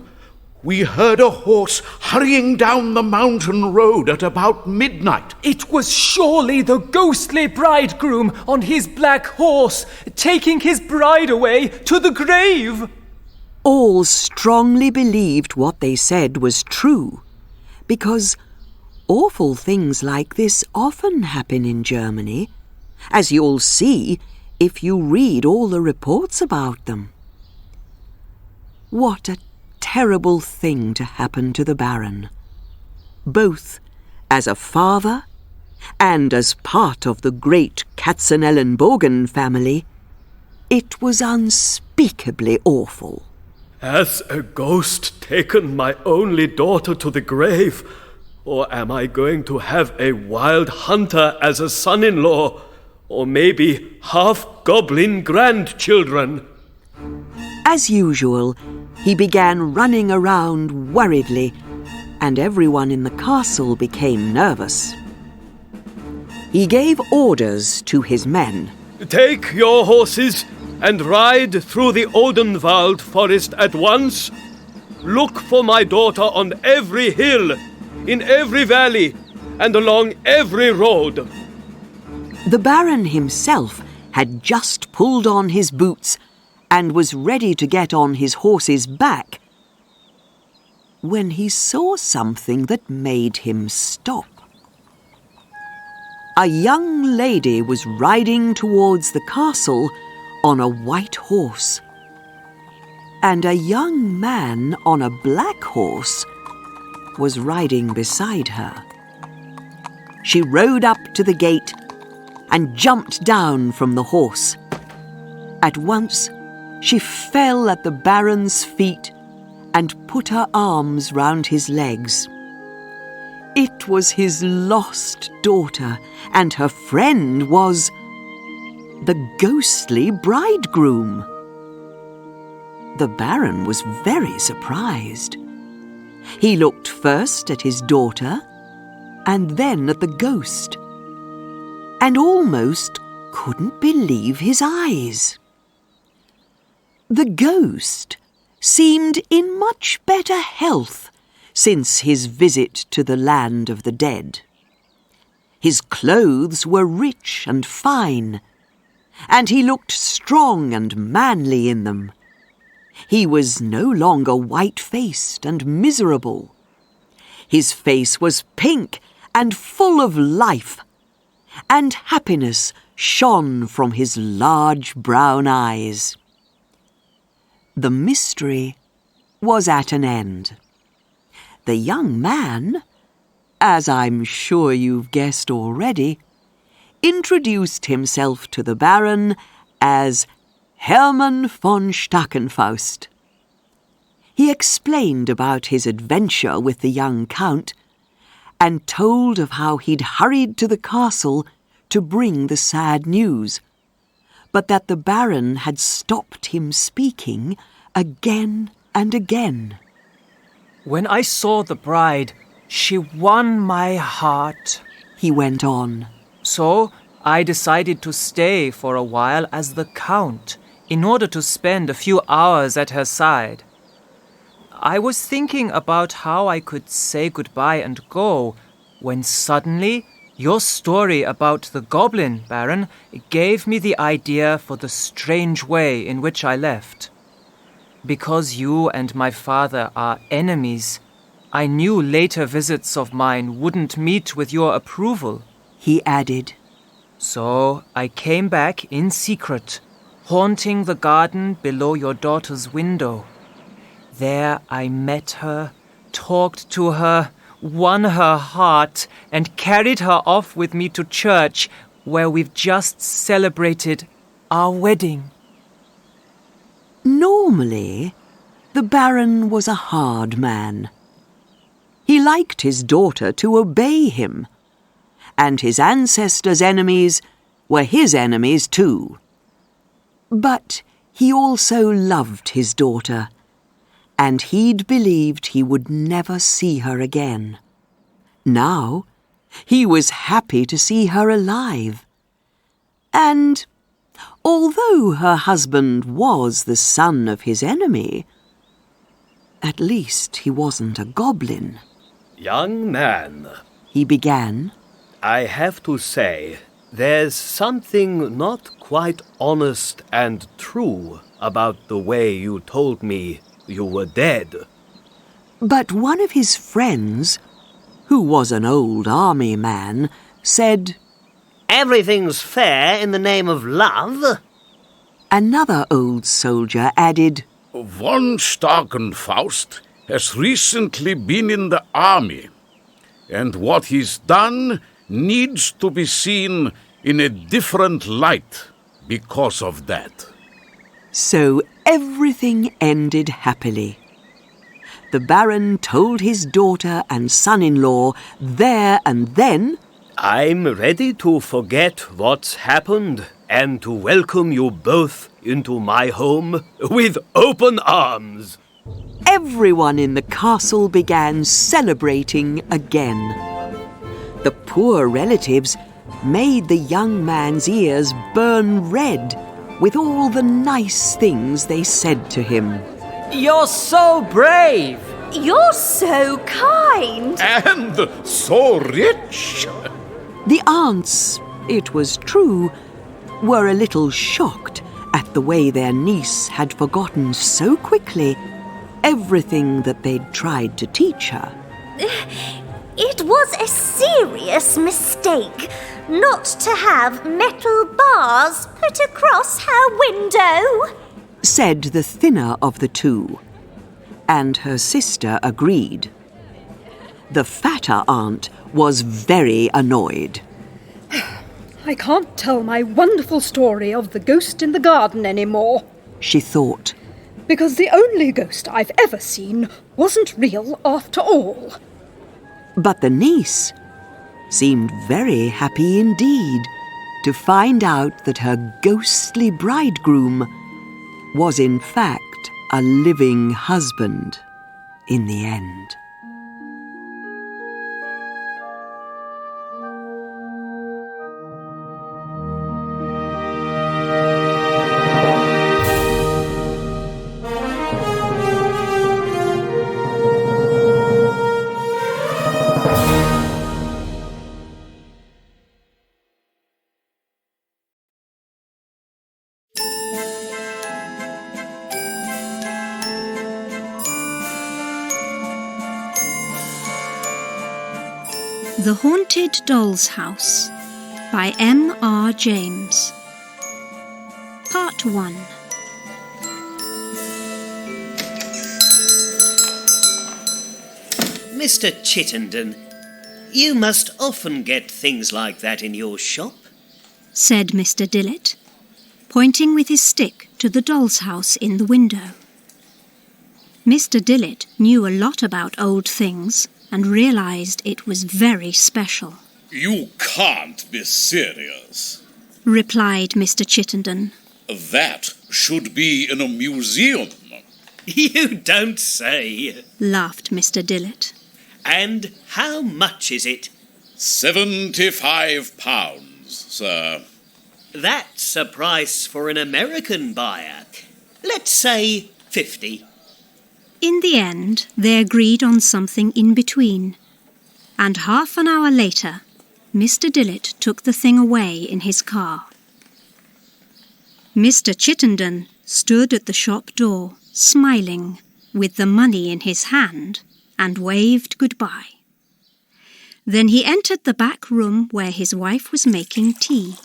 We heard a horse hurrying down the mountain road at about midnight. It was surely the ghostly bridegroom on his black horse, taking his bride away to the grave. All strongly believed what they said was true, because awful things like this often happen in Germany, as you'll see if you read all the reports about them. What a terrible thing to happen to the Baron, both as a father and as part of the great Katzenellenbogen family. It was unspeakably awful. Has a ghost taken my only daughter to the grave? Or am I going to have a wild hunter as a son-in-law? Or maybe half-goblin grandchildren? As usual, he began running around worriedly, and everyone in the castle became nervous. He gave orders to his men. Take your horses and ride through the Odenwald forest at once. Look for my daughter on every hill, in every valley, and along every road. The Baron himself had just pulled on his boots and was ready to get on his horse's back when he saw something that made him stop. A young lady was riding towards the castle on a white horse, and a young man on a black horse was riding beside her. She rode up to the gate and jumped down from the horse. At once, she fell at the Baron's feet and put her arms round his legs. It was his lost daughter, and her friend was the ghostly bridegroom. The Baron was very surprised. He looked first at his daughter and then at the ghost, and almost couldn't believe his eyes. The ghost seemed in much better health since his visit to the land of the dead. His clothes were rich and fine, and he looked strong and manly in them. He was no longer white-faced and miserable. His face was pink and full of life, and happiness shone from his large brown eyes. The mystery was at an end. The young man, as I'm sure you've guessed already, introduced himself to the Baron as Hermann von Stackenfaust. He explained about his adventure with the young Count and told of how he'd hurried to the castle to bring the sad news, but that the Baron had stopped him speaking again and again. When I saw the bride, she won my heart, he went on. So I decided to stay for a while as the Count, in order to spend a few hours at her side. I was thinking about how I could say goodbye and go, when suddenly your story about the goblin, Baron, gave me the idea for the strange way in which I left. Because you and my father are enemies, I knew later visits of mine wouldn't meet with your approval, he added. So I came back in secret, haunting the garden below your daughter's window. There I met her, talked to her, won her heart, and carried her off with me to church, where we've just celebrated our wedding. Normally, the Baron was a hard man. He liked his daughter to obey him, and his ancestors' enemies were his enemies too. But he also loved his daughter, and he'd believed he would never see her again. Now, he was happy to see her alive. And although her husband was the son of his enemy, at least he wasn't a goblin. Young man, he began. I have to say, there's something not quite honest and true about the way you told me you were dead. But one of his friends, who was an old army man, said, Everything's fair in the name of love. Another old soldier added, Von Stackenfaust has recently been in the army, and what he's done needs to be seen in a different light because of that. So everything ended happily. The Baron told his daughter and son-in-law there and then, I'm ready to forget what's happened and to welcome you both into my home with open arms. Everyone in the castle began celebrating again. The poor relatives made the young man's ears burn red with all the nice things they said to him. You're so brave! You're so kind. And so rich. The aunts, it was true, were a little shocked at the way their niece had forgotten so quickly everything that they'd tried to teach her. It was a serious mistake not to have metal bars put across her window, said the thinner of the two, and her sister agreed. The fatter aunt was very annoyed. I can't tell my wonderful story of the ghost in the garden anymore, she thought. because the only ghost I've ever seen wasn't real after all. But the niece seemed very happy indeed to find out that her ghostly bridegroom was in fact a living husband in the end. The Haunted Doll's House by M.R. James. Part 1. Mr. Chittenden, you must often get things like that in your shop, said Mr. Dillett, pointing with his stick to the doll's house in the window. Mr. Dillett knew a lot about old things and realised it was very special. You can't be serious. Replied Mr. Chittenden. That should be in a museum. You don't say. Laughed Mr. Dillett. And how much is it? £75, sir. That's a price for an American buyer. Let's say 50. In the end, they agreed on something in between, and half an hour later, Mr. Dillett took the thing away in his car. Mr. Chittenden stood at the shop door, smiling, with the money in his hand, and waved goodbye. Then he entered the back room where his wife was making tea.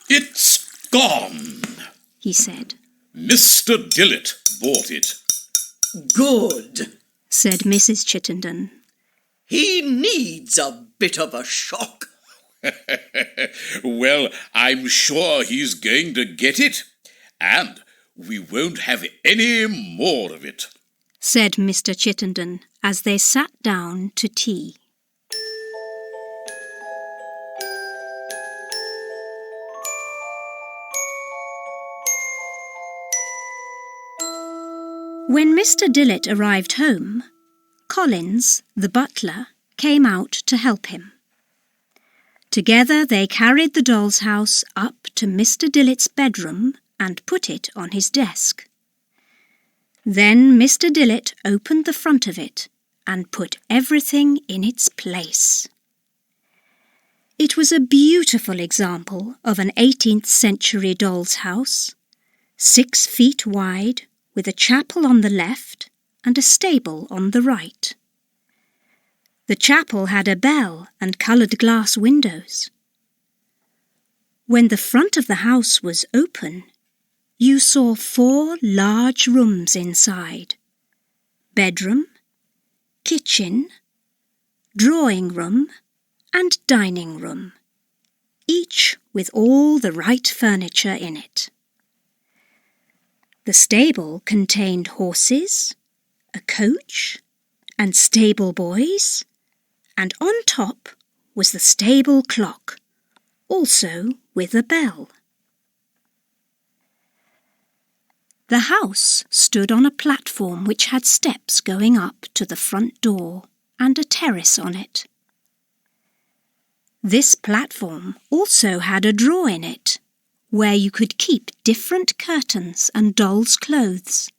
It's gone, he said. Mr. Dillett bought it. Good, said Mrs. Chittenden. He needs a bit of a shock. Well, I'm sure he's going to get it, and we won't have any more of it, said Mr. Chittenden as they sat down to tea. When Mr. Dillett arrived home, Collins, the butler, came out to help him. Together they carried the doll's house up to Mr. Dillett's bedroom and put it on his desk. Then Mr. Dillett opened the front of it and put everything in its place. It was a beautiful example of an 18th century doll's house, 6 feet wide, with a chapel on the left and a stable on the right. The chapel had a bell and coloured glass windows. When the front of the house was open, you saw 4 large rooms inside: bedroom, kitchen, drawing room, and dining room, each with all the right furniture in it. The stable contained horses, a coach, and stable boys, and on top was the stable clock, also with a bell. The house stood on a platform which had steps going up to the front door and a terrace on it. This platform also had a drawer in it, where you could keep different curtains and dolls' clothes,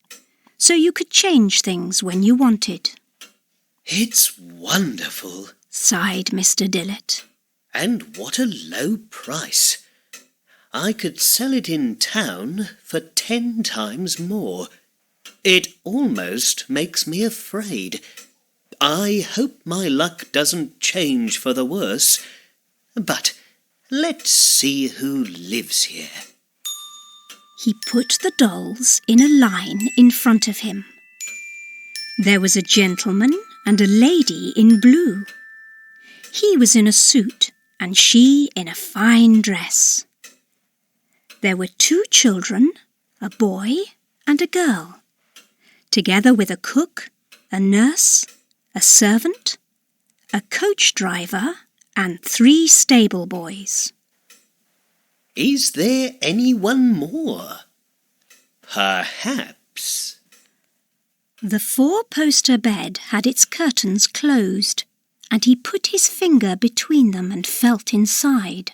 so you could change things when you wanted. It's wonderful, sighed Mr. Dillett. And what a low price. I could sell it in town for 10 times more. It almost makes me afraid. I hope my luck doesn't change for the worse. But let's see who lives here. He put the dolls in a line in front of him. There was a gentleman and a lady in blue. He was in a suit and she in a fine dress. There were 2 children, a boy and a girl, together with a cook, a nurse, a servant, a coach driver, and 3 stable boys. Is there anyone more? Perhaps. The 4-poster bed had its curtains closed, and he put his finger between them and felt inside.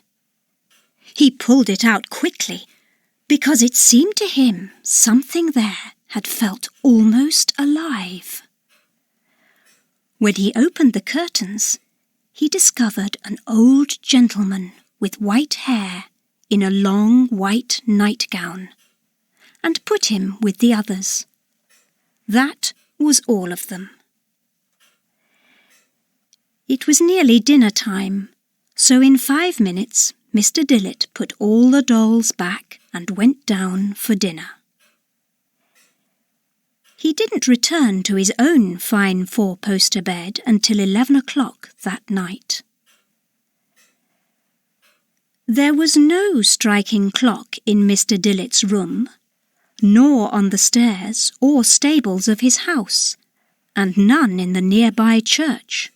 He pulled it out quickly, because it seemed to him something there had felt almost alive. When he opened the curtains, he discovered an old gentleman with white hair in a long white nightgown, and put him with the others. That was all of them. It was nearly dinner time, so in 5 minutes Mr. Dillett put all the dolls back and went down for dinner. He didn't return to his own fine 4-poster bed until 11 o'clock that night. There was no striking clock in Mr. Dillett's room, nor on the stairs or stables of his house, and none in the nearby church.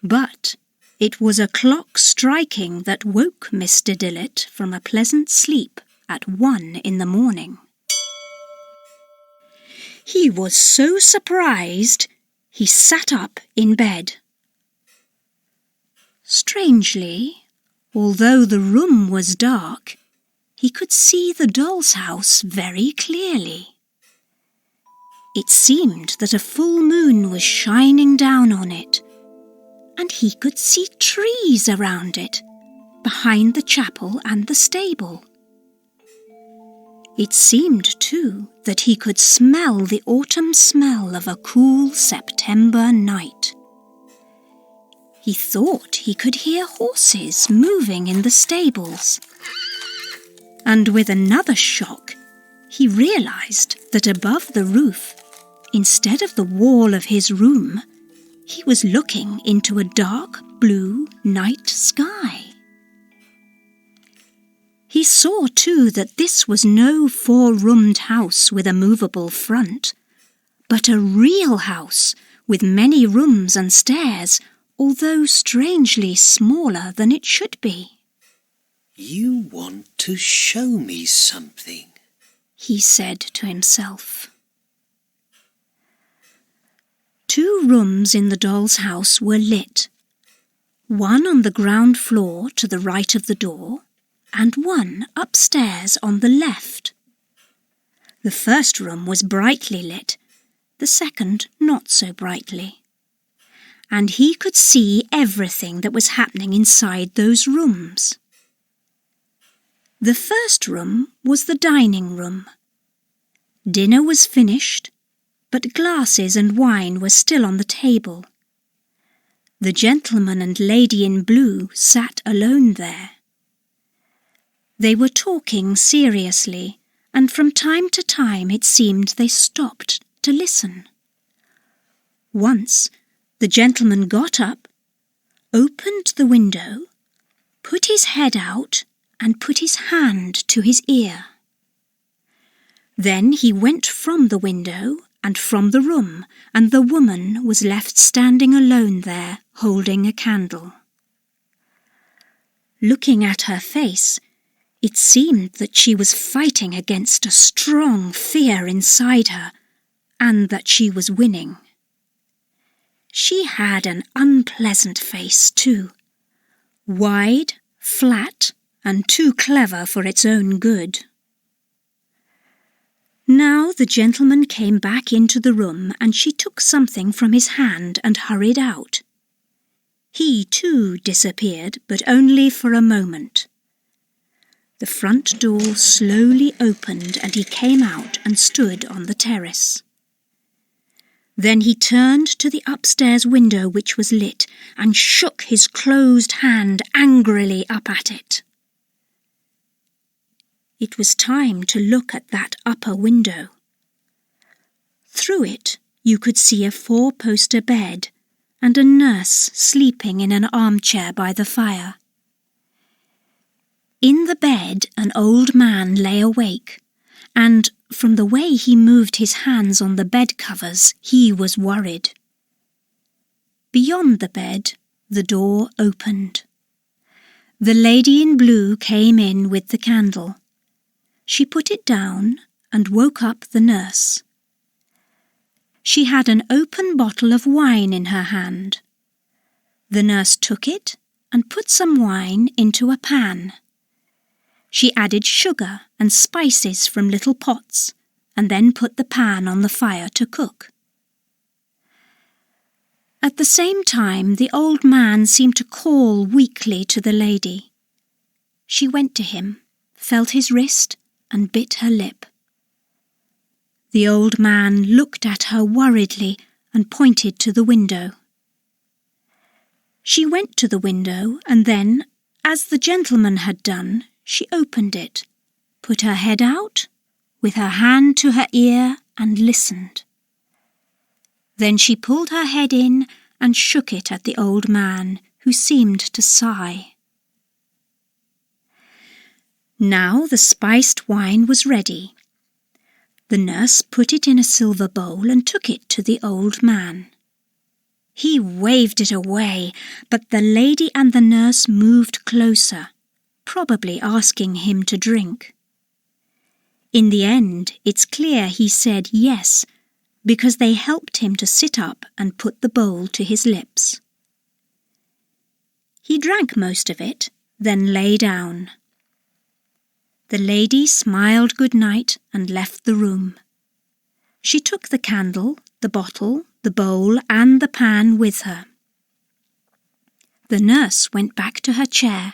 But it was a clock striking that woke Mr. Dillett from a pleasant sleep at 1 in the morning. He was so surprised, he sat up in bed. Strangely, although the room was dark, he could see the doll's house very clearly. It seemed that a full moon was shining down on it, and he could see trees around it, behind the chapel and the stable. It seemed, too, that he could smell the autumn smell of a cool September night. He thought he could hear horses moving in the stables. And with another shock, he realized that above the roof, instead of the wall of his room, he was looking into a dark blue night sky. He saw, too, that this was no 4-roomed house with a movable front, but a real house with many rooms and stairs, although strangely smaller than it should be. You want to show me something, he said to himself. 2 rooms in the doll's house were lit, one on the ground floor to the right of the door, and one upstairs on the left. The first room was brightly lit, the second not so brightly, and he could see everything that was happening inside those rooms. The first room was the dining room. Dinner was finished, but glasses and wine were still on the table. The gentleman and lady in blue sat alone there. They were talking seriously, and from time to time it seemed they stopped to listen. Once the gentleman got up, opened the window, put his head out, and put his hand to his ear. Then he went from the window and from the room, and the woman was left standing alone there, holding a candle. Looking at her face, it seemed that she was fighting against a strong fear inside her, and that she was winning. She had an unpleasant face, too, wide, flat, and too clever for its own good. Now the gentleman came back into the room and she took something from his hand and hurried out. He too disappeared, but only for a moment. The front door slowly opened and he came out and stood on the terrace. Then he turned to the upstairs window which was lit and shook his closed hand angrily up at it. It was time to look at that upper window. Through it you could see a 4-poster bed and a nurse sleeping in an armchair by the fire. In the bed an old man lay awake, and from the way he moved his hands on the bed covers, he was worried. Beyond the bed, the door opened. The lady in blue came in with the candle. She put it down and woke up the nurse. She had an open bottle of wine in her hand. The nurse took it and put some wine into a pan. She added sugar and spices from little pots and then put the pan on the fire to cook. At the same time, the old man seemed to call weakly to the lady. She went to him, felt his wrist, and bit her lip. The old man looked at her worriedly and pointed to the window. She went to the window and then, as the gentleman had done, she opened it, put her head out, with her hand to her ear, and listened. Then she pulled her head in and shook it at the old man, who seemed to sigh. Now the spiced wine was ready. The nurse put it in a silver bowl and took it to the old man. He waved it away, but the lady and the nurse moved closer, probably asking him to drink. In the end, it's clear he said yes, because they helped him to sit up and put the bowl to his lips. He drank most of it, then lay down. The lady smiled good night and left the room. She took the candle, the bottle, the bowl, and the pan with her. The nurse went back to her chair,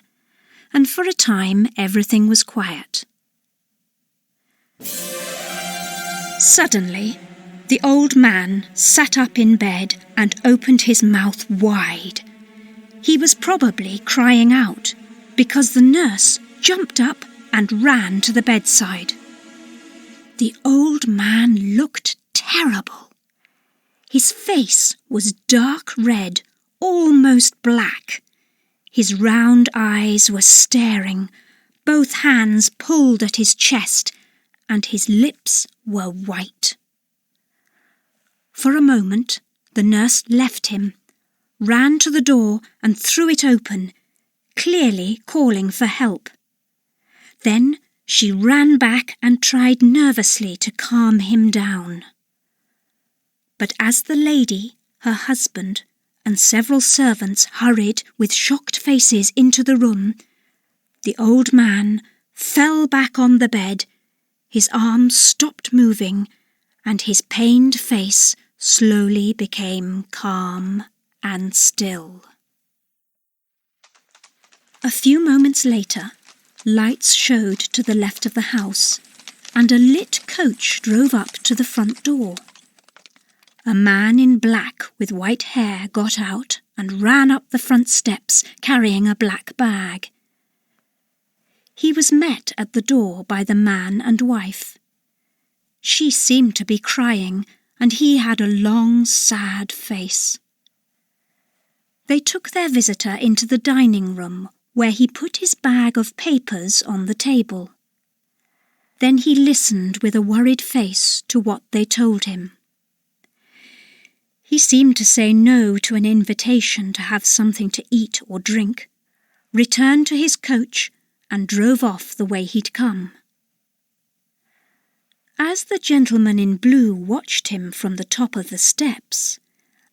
and for a time everything was quiet. Suddenly, the old man sat up in bed and opened his mouth wide. He was probably crying out, because the nurse jumped up and ran to the bedside. The old man looked terrible. His face was dark red, almost black. His round eyes were staring, both hands pulled at his chest, and his lips were white. For a moment, the nurse left him, ran to the door and threw it open, clearly calling for help. Then she ran back and tried nervously to calm him down. But as the lady, her husband, and several servants hurried with shocked faces into the room, the old man fell back on the bed, his arms stopped moving, and his pained face slowly became calm and still. A few moments later, lights showed to the left of the house, and a lit coach drove up to the front door. A man in black with white hair got out and ran up the front steps carrying a black bag. He was met at the door by the man and wife. She seemed to be crying, and he had a long, sad face. They took their visitor into the dining room, where he put his bag of papers on the table. Then he listened with a worried face to what they told him. He seemed to say no to an invitation to have something to eat or drink, returned to his coach, and drove off the way he'd come. As the gentleman in blue watched him from the top of the steps,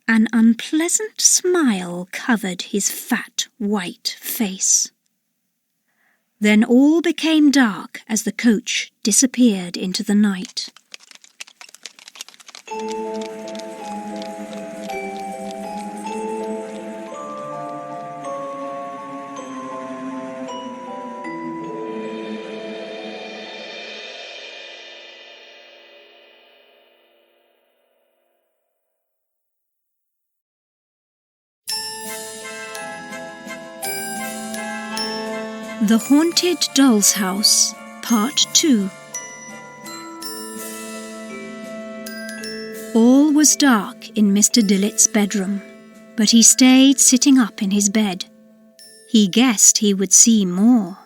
an unpleasant smile covered his fat, white face. Then all became dark as the coach disappeared into the night. The Haunted Doll's House, Part 2. All was dark in Mr. Dillet's bedroom, but he stayed sitting up in his bed. He guessed he would see more.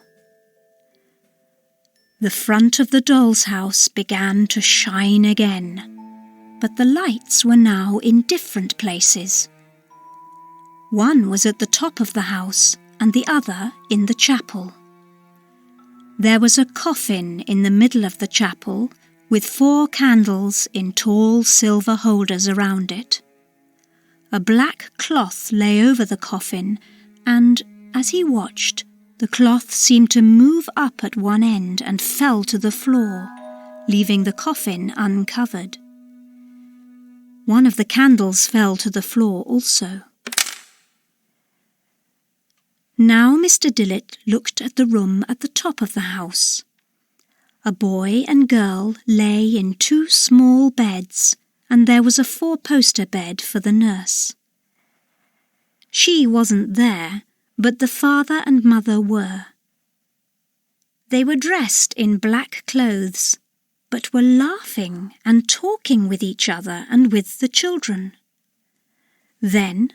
The front of the doll's house began to shine again, but the lights were now in different places. One was at the top of the house, and the other in the chapel. There was a coffin in the middle of the chapel, with 4 candles in tall silver holders around it. A black cloth lay over the coffin, and, as he watched, the cloth seemed to move up at one end and fell to the floor, leaving the coffin uncovered. One of the candles fell to the floor also. Now Mr. Dillet looked at the room at the top of the house. A boy and girl lay in 2 small beds, and there was a 4-poster bed for the nurse. She wasn't there, but the father and mother were. They were dressed in black clothes, but were laughing and talking with each other and with the children. Then,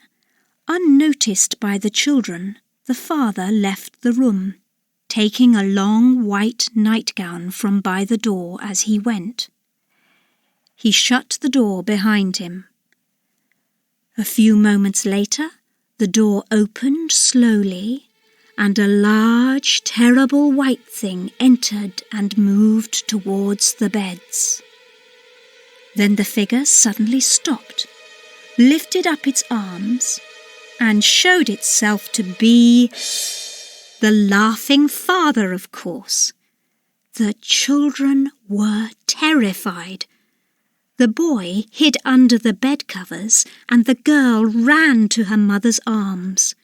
unnoticed by the children, the father left the room, taking a long white nightgown from by the door as he went. He shut the door behind him. A few moments later, the door opened slowly, and a large, terrible white thing entered and moved towards the beds. Then the figure suddenly stopped, lifted up its arms, and showed itself to be the laughing father, of course. The children were terrified. The boy hid under the bed covers, and the girl ran to her mother's arms.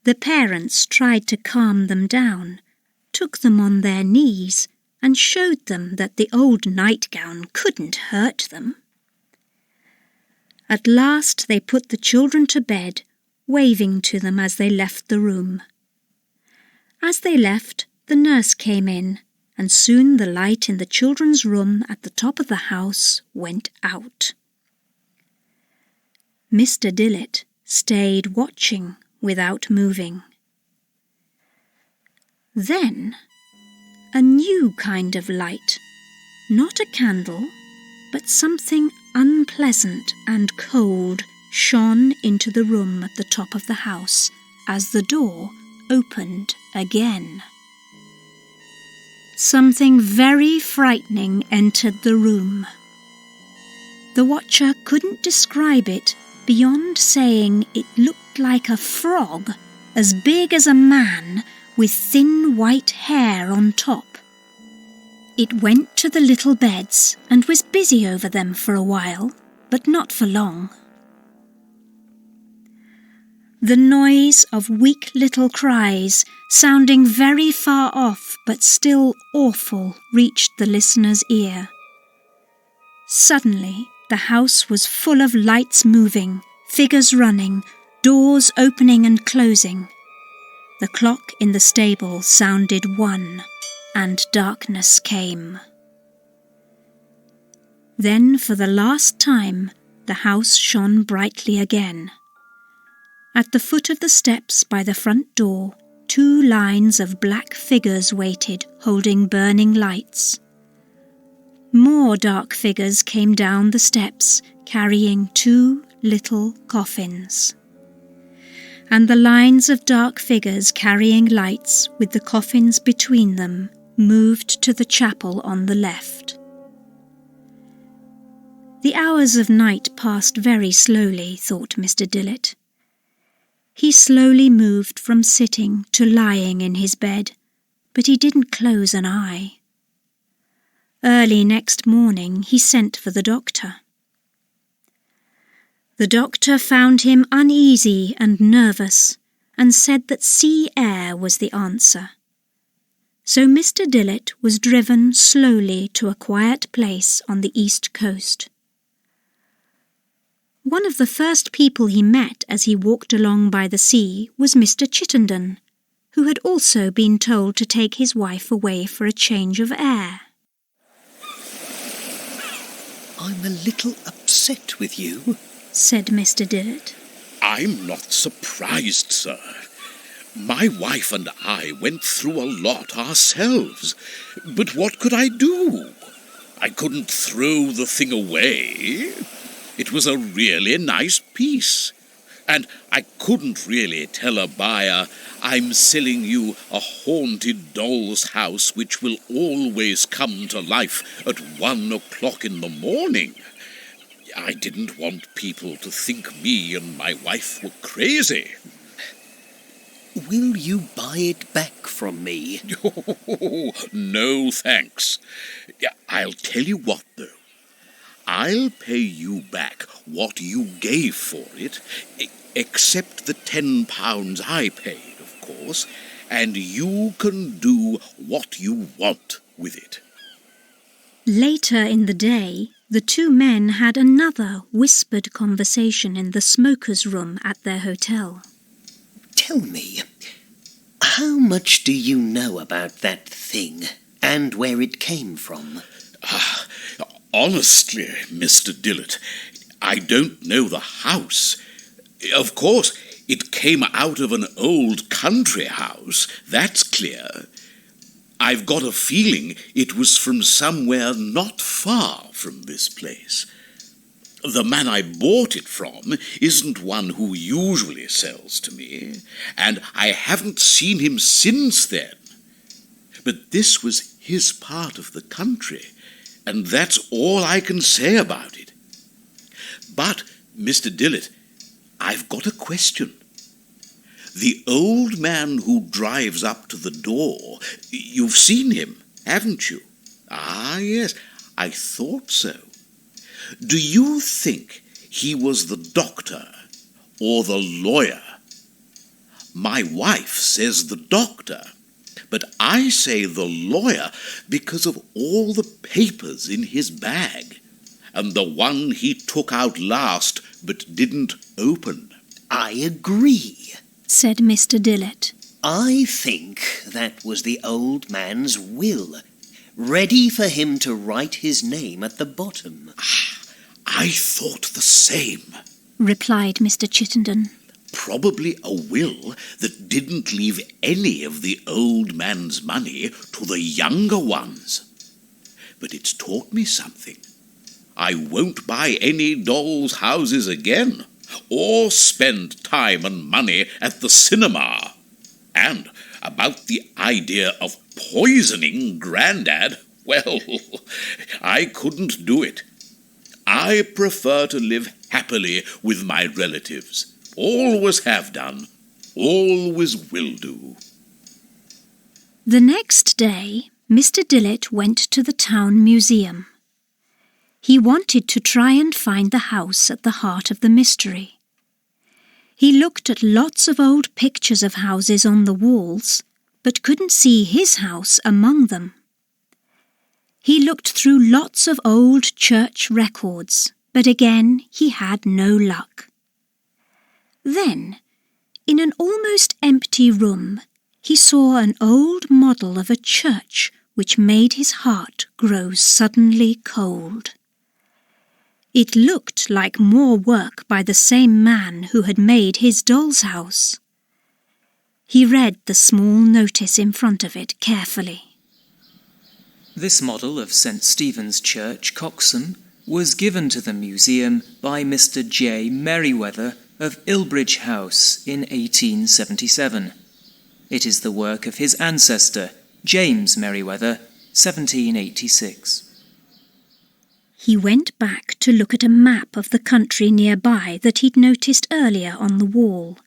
The parents tried to calm them down, took them on their knees, and showed them that the old nightgown couldn't hurt them. At last they put the children to bed, waving to them as they left the room. As they left, the nurse came in, and soon the light in the children's room at the top of the house went out. Mr. Dillet stayed watching without moving. Then a new kind of light, not a candle, but something unpleasant and cold, shone into the room at the top of the house as the door opened again. Something very frightening entered the room. The watcher couldn't describe it beyond saying it looked like a frog, as big as a man, with thin white hair on top. It went to the little beds and was busy over them for a while, but not for long. The noise of weak little cries, sounding very far off but still awful, reached the listener's ear. Suddenly, the house was full of lights moving, figures running, doors opening and closing. The clock in the stable sounded 1, and darkness came. Then, for the last time, the house shone brightly again. At the foot of the steps by the front door, 2 lines of black figures waited, holding burning lights. More dark figures came down the steps, carrying 2 little coffins. And the lines of dark figures carrying lights, with the coffins between them, moved to the chapel on the left. The hours of night passed very slowly, thought Mr. Dillet. He slowly moved from sitting to lying in his bed, but he didn't close an eye. Early next morning he sent for the doctor. The doctor found him uneasy and nervous, and said that sea air was the answer. So Mr. Dillett was driven slowly to a quiet place on the east coast. One of the first people he met as he walked along by the sea was Mr. Chittenden, who had also been told to take his wife away for a change of air. I'm a little upset with you, said Mr. Dillett. I'm not surprised, sir. My wife and I went through a lot ourselves. But what could I do? I couldn't throw the thing away. It was a really nice piece. And I couldn't really tell a buyer, I'm selling you a haunted doll's house which will always come to life at 1 o'clock in the morning. I didn't want people to think me and my wife were crazy. Will you buy it back from me? Oh, no, thanks. I'll tell you what, though. I'll pay you back what you gave for it, except the £10 I paid, of course, and you can do what you want with it. Later in the day, the two men had another whispered conversation in the smoker's room at their hotel. Tell me, how much do you know about that thing and where it came from? Honestly, Mr. Dillett, I don't know the house. Of course, it came out of an old country house, that's clear. I've got a feeling it was from somewhere not far from this place. The man I bought it from isn't one who usually sells to me, and I haven't seen him since then. But this was his part of the country, and that's all I can say about it. But, Mr. Dillett, I've got a question. The old man who drives up to the door, you've seen him, haven't you? Ah, yes, I thought so. Do you think he was the doctor or the lawyer? My wife says the doctor, but I say the lawyer because of all the papers in his bag, and the one he took out last but didn't open. I agree, said Mr. Dillett. I think that was the old man's will, ready for him to write his name at the bottom. I thought the same, replied Mr. Chittenden. Probably a will that didn't leave any of the old man's money to the younger ones. But it's taught me something. I won't buy any dolls' houses again, or spend time and money at the cinema. And about the idea of poisoning Grandad, well, I couldn't do it. I prefer to live happily with my relatives. Always have done. Always will do. The next day, Mr. Dillett went to the town museum. He wanted to try and find the house at the heart of the mystery. He looked at lots of old pictures of houses on the walls, but couldn't see his house among them. He looked through lots of old church records, but again he had no luck. Then, in an almost empty room, he saw an old model of a church which made his heart grow suddenly cold. It looked like more work by the same man who had made his doll's house. He read the small notice in front of it carefully. This model of St. Stephen's Church, Coxham, was given to the museum by Mr. J. Merriweather of Ilbridge House in 1877. It is the work of his ancestor, James Merriweather, 1786. He went back to look at a map of the country nearby that he'd noticed earlier on the wall.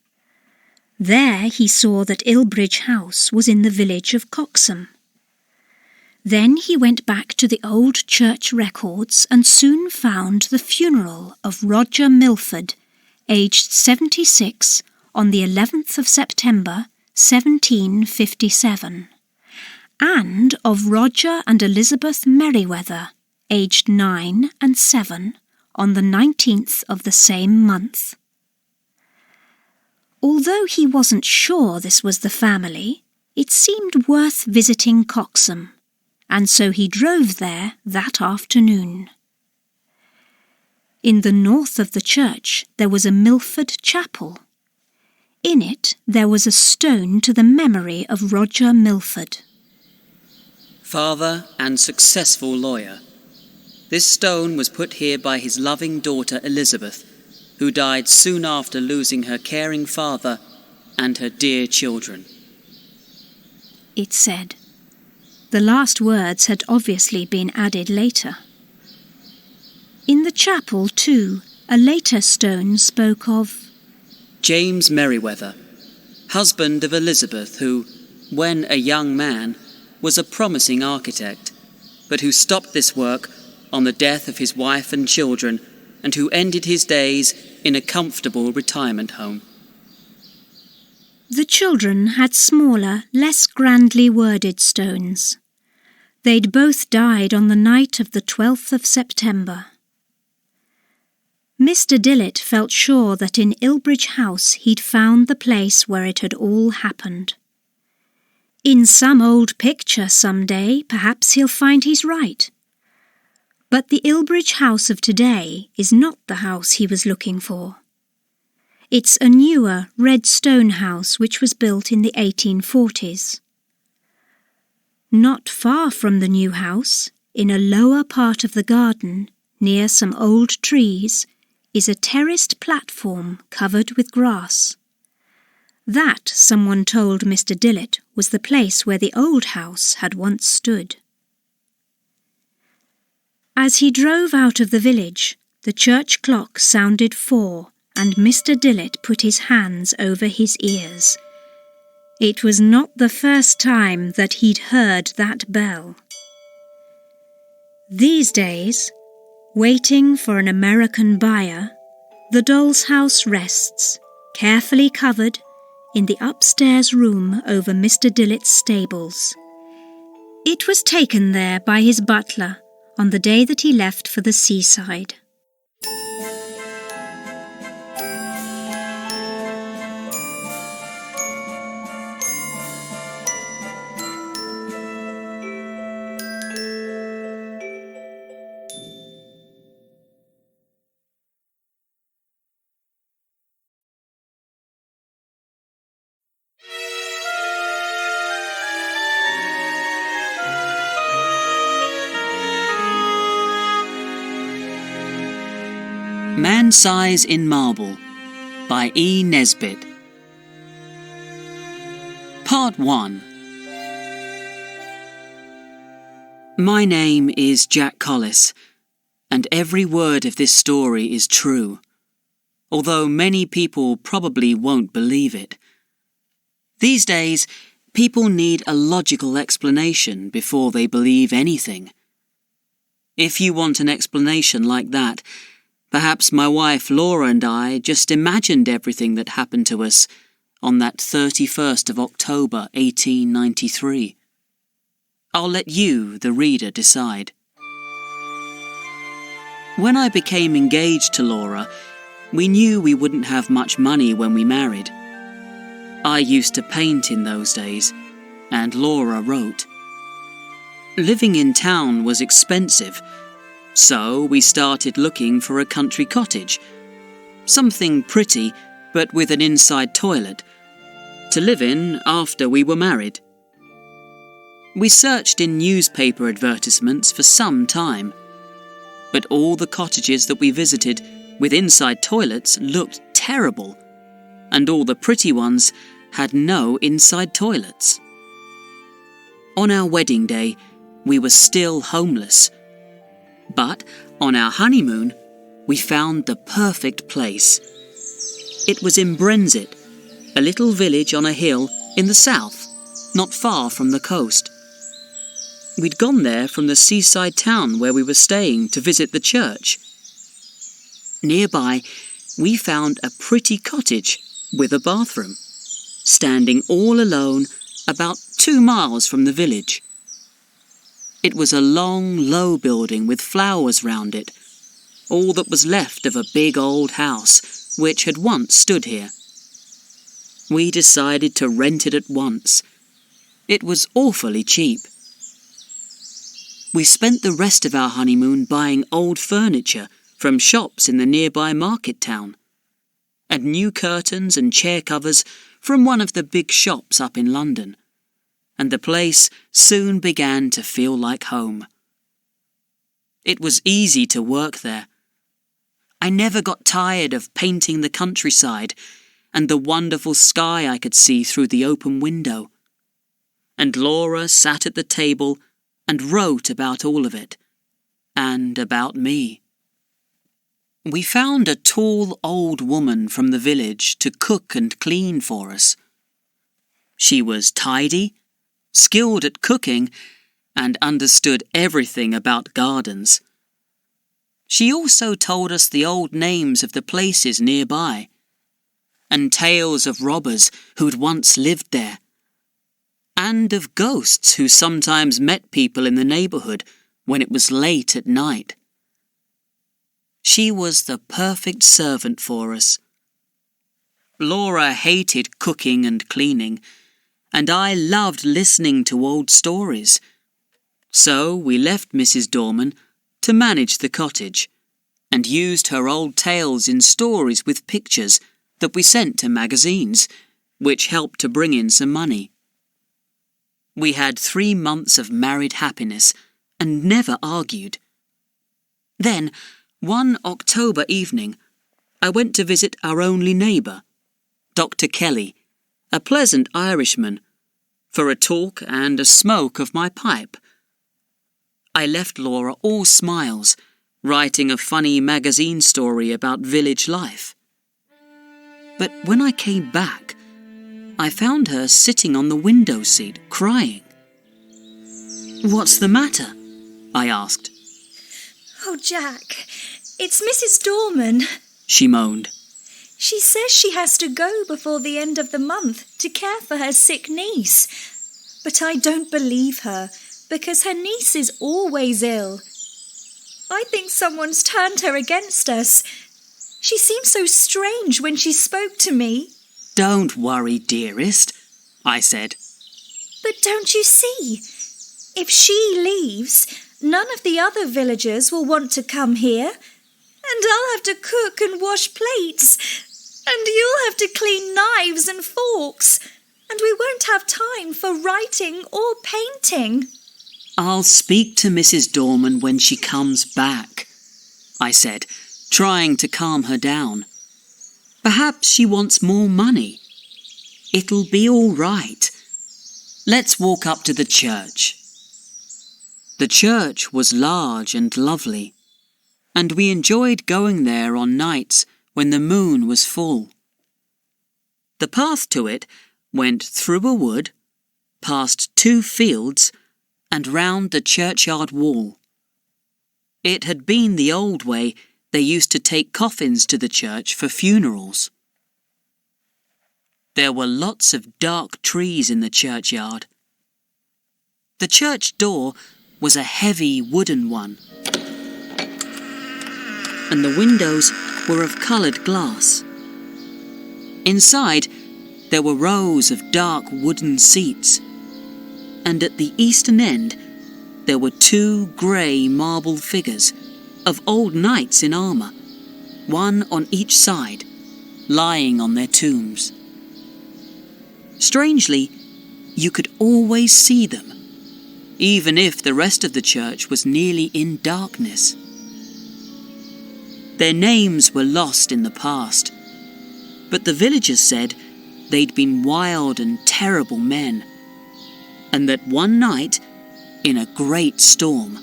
There he saw that Ilbridge House was in the village of Coxham. Then he went back to the old church records and soon found the funeral of Roger Milford, aged 76, on the 11th of September, 1757, and of Roger and Elizabeth Merriweather, aged 9 and 7, on the 19th of the same month. Although he wasn't sure this was the family, it seemed worth visiting Coxham, and so he drove there that afternoon. In the north of the church there was a Milford chapel. In it there was a stone to the memory of Roger Milford. Father and successful lawyer. This stone was put here by his loving daughter Elizabeth, who died soon after losing her caring father and her dear children. It said. The last words had obviously been added later. In the chapel, too, a later stone spoke of James Merriweather, husband of Elizabeth, who, when a young man, was a promising architect, but who stopped this work on the death of his wife and children, and who ended his days in a comfortable retirement home. The children had smaller, less grandly worded stones. They'd both died on the night of the 12th of September. Mr. Dillett felt sure that in Ilbridge House he'd found the place where it had all happened. In some old picture some day, perhaps he'll find he's right. But the Ilbridge House of today is not the house he was looking for. It's a newer red stone house which was built in the 1840s. Not far from the new house, in a lower part of the garden, near some old trees, is a terraced platform covered with grass. That, someone told Mr. Dillett, was the place where the old house had once stood. As he drove out of the village, the church clock sounded 4, and Mr. Dillett put his hands over his ears. It was not the first time that he'd heard that bell. These days, waiting for an American buyer, the doll's house rests, carefully covered, in the upstairs room over Mr. Dillett's stables. It was taken there by his butler on the day that he left for the seaside. Man Sighs in Marble by E. Nesbit. Part 1. My name is Jack Collis, and every word of this story is true, although many people probably won't believe it. These days, people need a logical explanation before they believe anything. If you want an explanation like that, perhaps my wife Laura and I just imagined everything that happened to us on that 31st of October 1893. I'll let you, the reader, decide. When I became engaged to Laura, we knew we wouldn't have much money when we married. I used to paint in those days, and Laura wrote. Living in town was expensive, so we started looking for a country cottage, something pretty but with an inside toilet, to live in after we were married. We searched in newspaper advertisements for some time, but all the cottages that we visited with inside toilets looked terrible, and all the pretty ones had no inside toilets. On our wedding day, we were still homeless. But on our honeymoon, we found the perfect place. It was in Brenzett, a little village on a hill in the south, not far from the coast. We'd gone there from the seaside town where we were staying to visit the church. Nearby, we found a pretty cottage with a bathroom, standing all alone about 2 miles from the village. It was a long, low building with flowers round it, all that was left of a big old house which had once stood here. We decided to rent it at once. It was awfully cheap. We spent the rest of our honeymoon buying old furniture from shops in the nearby market town, and new curtains and chair covers from one of the big shops up in London, and the place soon began to feel like home. It was easy to work there. I never got tired of painting the countryside and the wonderful sky I could see through the open window. And Laura sat at the table and wrote about all of it, and about me. We found a tall old woman from the village to cook and clean for us. She was tidy, skilled at cooking, and understood everything about gardens. She also told us the old names of the places nearby, and tales of robbers who'd once lived there, and of ghosts who sometimes met people in the neighbourhood when it was late at night. She was the perfect servant for us. Laura hated cooking and cleaning, and I loved listening to old stories. So we left Mrs. Dorman to manage the cottage, and used her old tales in stories with pictures that we sent to magazines, which helped to bring in some money. We had 3 months of married happiness and never argued. Then, one October evening, I went to visit our only neighbour, Dr. Kelly, a pleasant Irishman, for a talk and a smoke of my pipe. I left Laura all smiles, writing a funny magazine story about village life. But when I came back, I found her sitting on the window seat, crying. "What's the matter?" I asked. "Oh, Jack, it's Mrs. Dorman," she moaned. "She says she has to go before the end of the month to care for her sick niece. But I don't believe her, because her niece is always ill. I think someone's turned her against us. She seemed so strange when she spoke to me." "Don't worry, dearest," I said. "But don't you see? If she leaves, none of the other villagers will want to come here, and I'll have to cook and wash plates, and you'll have to clean knives and forks, and we won't have time for writing or painting." "I'll speak to Mrs. Dorman when she comes back," I said, trying to calm her down. "Perhaps she wants more money. It'll be all right. Let's walk up to the church." The church was large and lovely, and we enjoyed going there on nights when the moon was full. The path to it went through a wood, past 2 fields, and round the churchyard wall. It had been the old way they used to take coffins to the church for funerals. There were lots of dark trees in the churchyard. The church door was a heavy wooden one, and the windows were of coloured glass. Inside, there were rows of dark wooden seats, and at the eastern end, there were 2 grey marble figures of old knights in armour, one on each side, lying on their tombs. Strangely, you could always see them, even if the rest of the church was nearly in darkness. Their names were lost in the past, but the villagers said they'd been wild and terrible men, and that one night, in a great storm,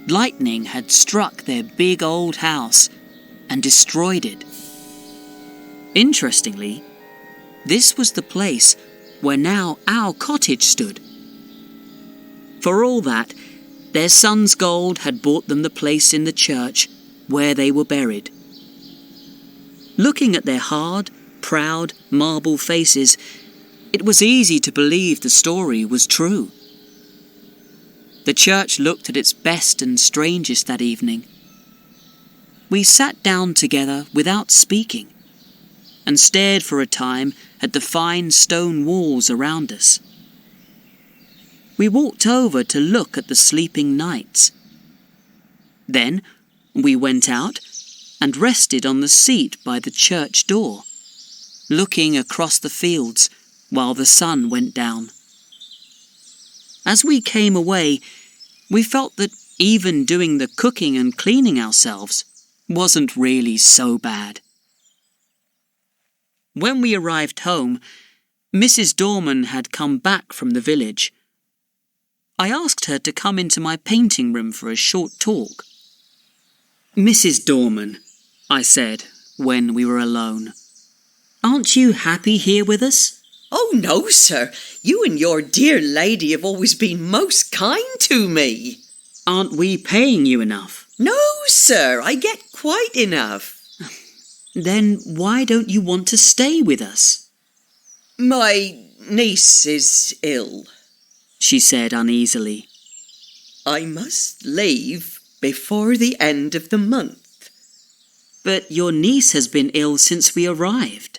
lightning had struck their big old house and destroyed it. Interestingly, this was the place where now our cottage stood. For all that, their son's gold had bought them the place in the church where they were buried. Looking at their hard, proud, marble faces, it was easy to believe the story was true. The church looked at its best and strangest that evening. We sat down together without speaking and stared for a time at the fine stone walls around us. We walked over to look at the sleeping knights. Then we went out and rested on the seat by the church door, looking across the fields while the sun went down. As we came away, we felt that even doing the cooking and cleaning ourselves wasn't really so bad. When we arrived home, Mrs. Dorman had come back from the village. I asked her to come into my painting room for a short talk. "Mrs. Dorman," I said when we were alone, "aren't you happy here with us?" Oh, no, sir. You and your dear lady have always been most kind to me. Aren't we paying you enough? No, sir, I get quite enough. Then why don't you want to stay with us? My niece is ill, she said uneasily. I must leave before the end of the month. But your niece has been ill since we arrived.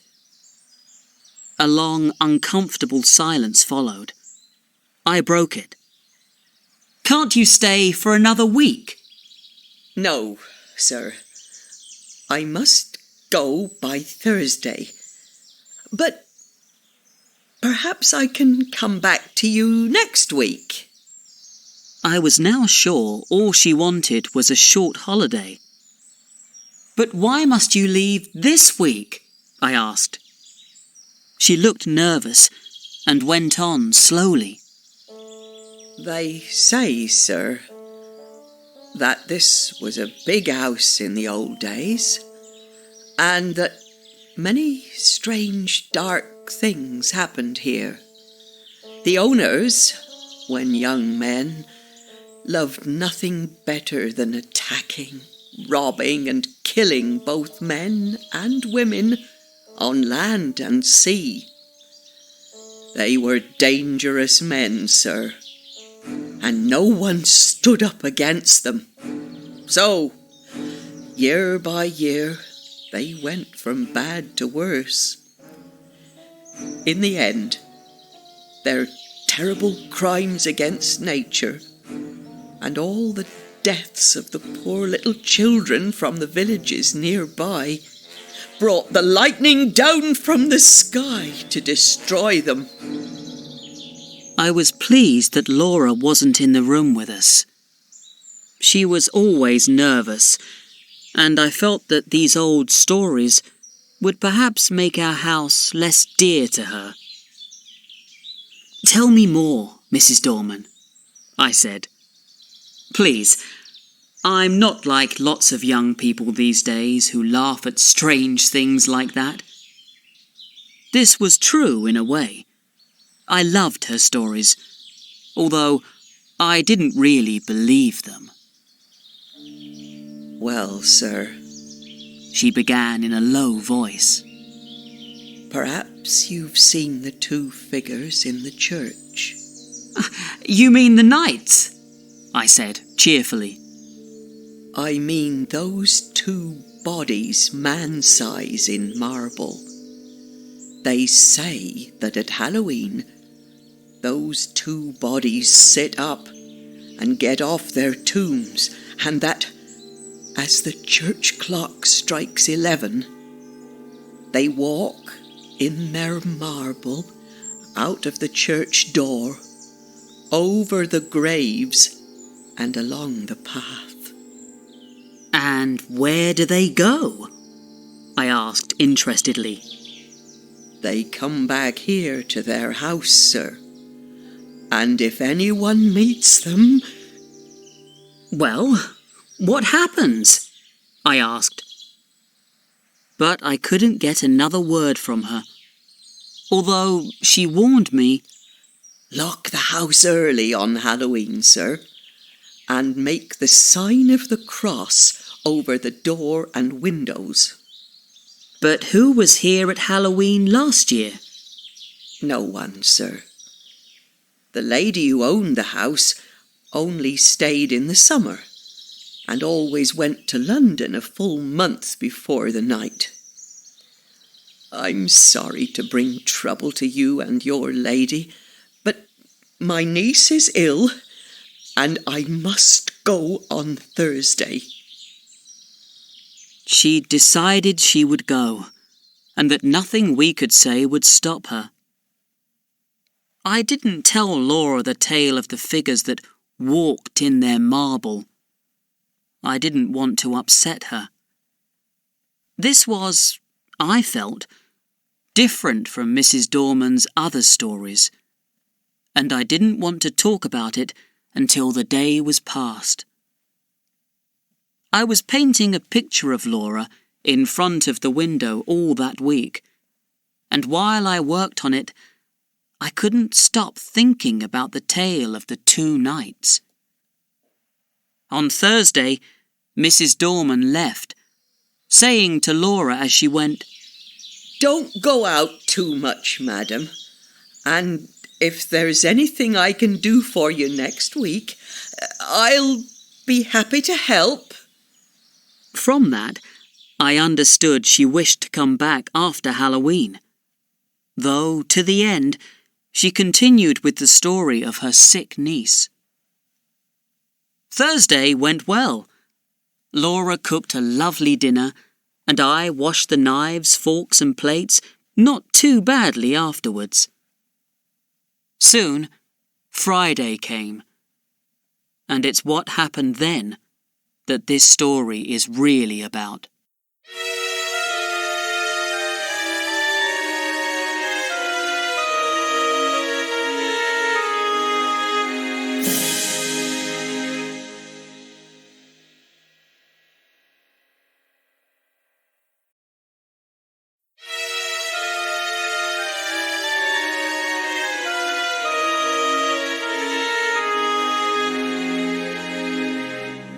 A long, uncomfortable silence followed. I broke it. Can't you stay for another week? No, sir. I must go by Thursday. But perhaps I can come back to you next week. I was now sure all she wanted was a short holiday. But why must you leave this week? I asked. She looked nervous and went on slowly. They say, sir, that this was a big house in the old days, and that many strange, dark things happened here. The owners, when young men, loved nothing better than attacking, robbing and killing both men and women on land and sea. They were dangerous men, sir, and no one stood up against them. So, year by year, they went from bad to worse. In the end, their terrible crimes against nature and all the deaths of the poor little children from the villages nearby brought the lightning down from the sky to destroy them. I was pleased that Laura wasn't in the room with us. She was always nervous, and I felt that these old stories would perhaps make our house less dear to her. "Tell me more, Mrs. Dorman," I said. "Please, I'm not like lots of young people these days who laugh at strange things like that." This was true in a way. I loved her stories, although I didn't really believe them. Well, sir, she began in a low voice. Perhaps you've seen the two figures in the church. "You mean the knights?" I said cheerfully. I mean those two bodies man-size in marble. They say that at Halloween, those two bodies sit up and get off their tombs, and that as the church clock strikes 11, they walk in their marble out of the church door, over the graves and along the path. "And where do they go?" I asked interestedly. They come back here to their house, sir. And if anyone meets them... "Well, what happens?" I asked. But I couldn't get another word from her, although she warned me, Lock the house early on Halloween, sir, and make the sign of the cross over the door and windows. But who was here at Halloween last year? No one, sir. The lady who owned the house only stayed in the summer and always went to London a full month before the night. I'm sorry to bring trouble to you and your lady, but my niece is ill and I must go on Thursday. She decided she would go, and that nothing we could say would stop her. I didn't tell Laura the tale of the figures that walked in their marble. I didn't want to upset her. This was, I felt, different from Mrs. Dorman's other stories, and I didn't want to talk about it until the day was past. I was painting a picture of Laura in front of the window all that week, and while I worked on it, I couldn't stop thinking about the tale of the 2 nights. On Thursday, Mrs. Dorman left, saying to Laura as she went, "Don't go out too much, madam, and if there's anything I can do for you next week, I'll be happy to help." From that, I understood she wished to come back after Halloween, though to the end she continued with the story of her sick niece. Thursday went well. Laura cooked a lovely dinner, and I washed the knives, forks and plates not too badly afterwards. Soon, Friday came, and it's what happened then that this story is really about.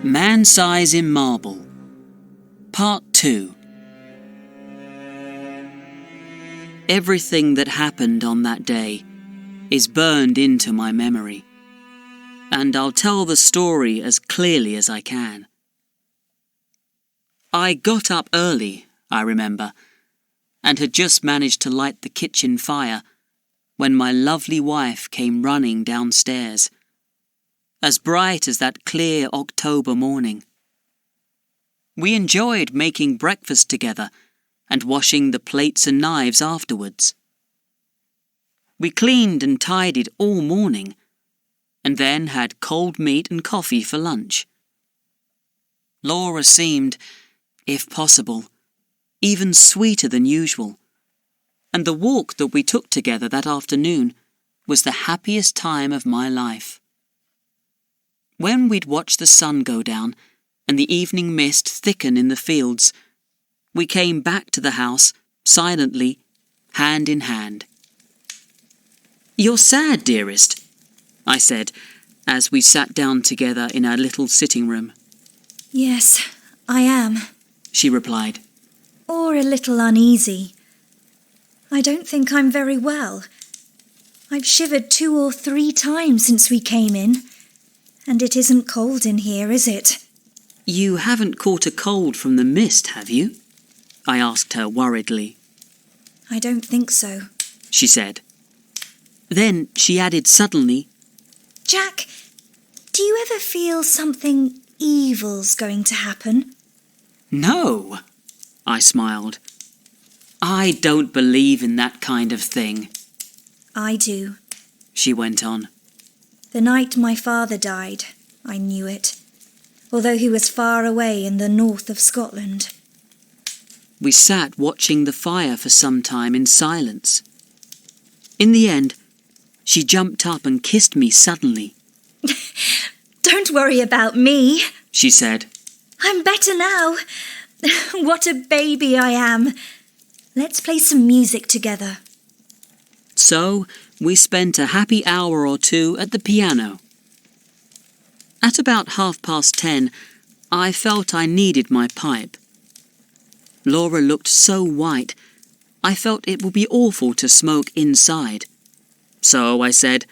Man-Size in Marble, Part 2. Everything that happened on that day is burned into my memory, and I'll tell the story as clearly as I can. I got up early, I remember, and had just managed to light the kitchen fire when my lovely wife came running downstairs, as bright as that clear October morning. We enjoyed making breakfast together and washing the plates and knives afterwards. We cleaned and tidied all morning, and then had cold meat and coffee for lunch. Laura seemed, if possible, even sweeter than usual, and the walk that we took together that afternoon was the happiest time of my life. When we'd watched the sun go down and the evening mist thicken in the fields, we came back to the house, silently, hand in hand. "You're sad, dearest," I said, as we sat down together in our little sitting room. "Yes, I am," she replied. "Or a little uneasy. I don't think I'm very well. I've shivered 2 or 3 times since we came in. And it isn't cold in here, is it?" "You haven't caught a cold from the mist, have you?" I asked her worriedly. "I don't think so," she said. Then she added suddenly, "Jack, do you ever feel something evil's going to happen?" "No," I smiled. "I don't believe in that kind of thing." "I do," she went on. "The night my father died, I knew it, although he was far away in the north of Scotland." We sat watching the fire for some time in silence. In the end, she jumped up and kissed me suddenly. "Don't worry about me," she said. "I'm better now. What a baby I am. Let's play some music together." So we spent a happy hour or two at the piano. At about 10:30, I felt I needed my pipe. Laura looked so white, I felt it would be awful to smoke inside. So I said,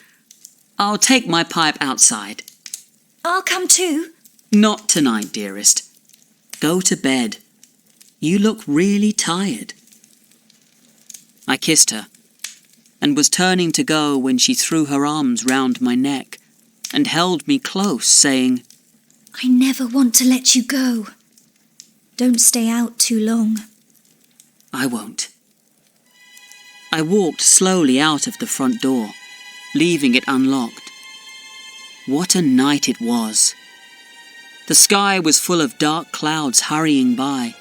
"I'll take my pipe outside." I'll come too. "Not tonight, dearest. Go to bed. You look really tired." I kissed her, and was turning to go when she threw her arms round my neck and held me close, saying, I never want to let you go. Don't stay out too long. "I won't." I walked slowly out of the front door, leaving it unlocked. What a night it was! The sky was full of dark clouds hurrying by,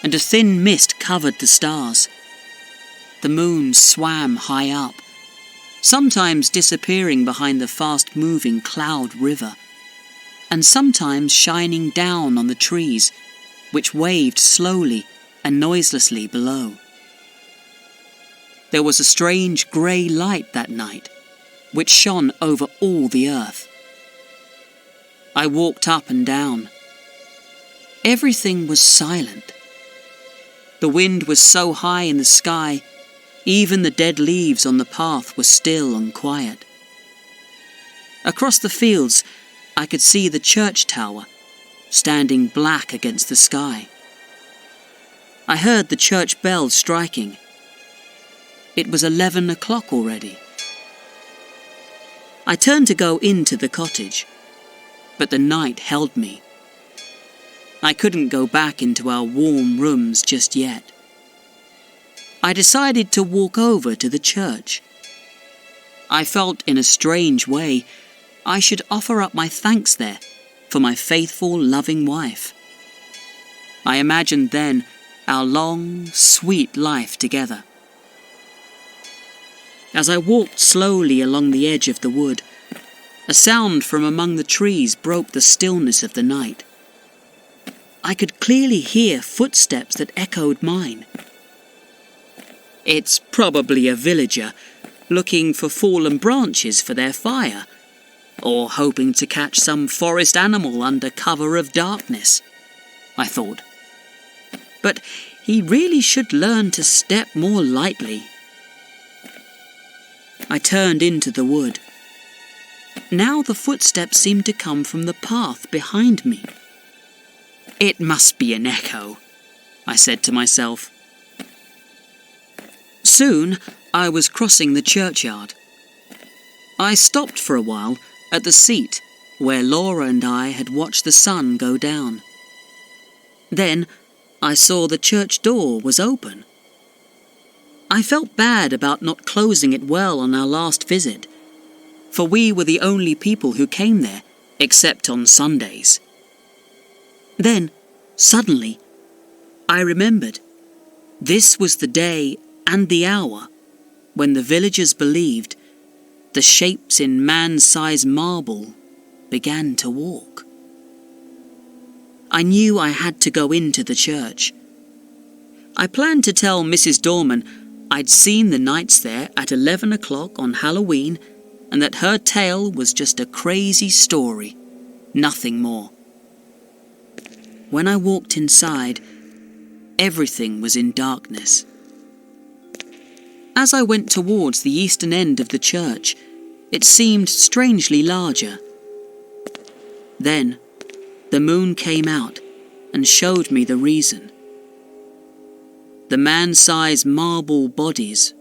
and a thin mist covered the stars. The moon swam high up, sometimes disappearing behind the fast-moving cloud river, and sometimes shining down on the trees, which waved slowly and noiselessly below. There was a strange grey light that night, which shone over all the earth. I walked up and down. Everything was silent. The wind was so high in the sky, even the dead leaves on the path were still and quiet. Across the fields, I could see the church tower, standing black against the sky. I heard the church bell striking. It was 11 o'clock already. I turned to go into the cottage, but the night held me. I couldn't go back into our warm rooms just yet. I decided to walk over to the church. I felt in a strange way I should offer up my thanks there for my faithful, loving wife. I imagined then our long, sweet life together. As I walked slowly along the edge of the wood, a sound from among the trees broke the stillness of the night. I could clearly hear footsteps that echoed mine. It's probably a villager looking for fallen branches for their fire, or hoping to catch some forest animal under cover of darkness, I thought. But he really should learn to step more lightly. I turned into the wood. Now the footsteps seemed to come from the path behind me. It must be an echo, I said to myself. Soon I was crossing the churchyard. I stopped for a while at the seat where Laura and I had watched the sun go down. Then I saw the church door was open. I felt bad about not closing it well on our last visit, for we were the only people who came there, except on Sundays. Then, suddenly, I remembered. This was the day and the hour when the villagers believed the shapes in man-sized marble began to walk. I knew I had to go into the church. I planned to tell Mrs. Dorman I'd seen the knights there at 11 o'clock on Halloween and that her tale was just a crazy story, nothing more. When I walked inside, everything was in darkness. As I went towards the eastern end of the church, it seemed strangely larger. Then, the moon came out and showed me the reason. The man-sized marble bodies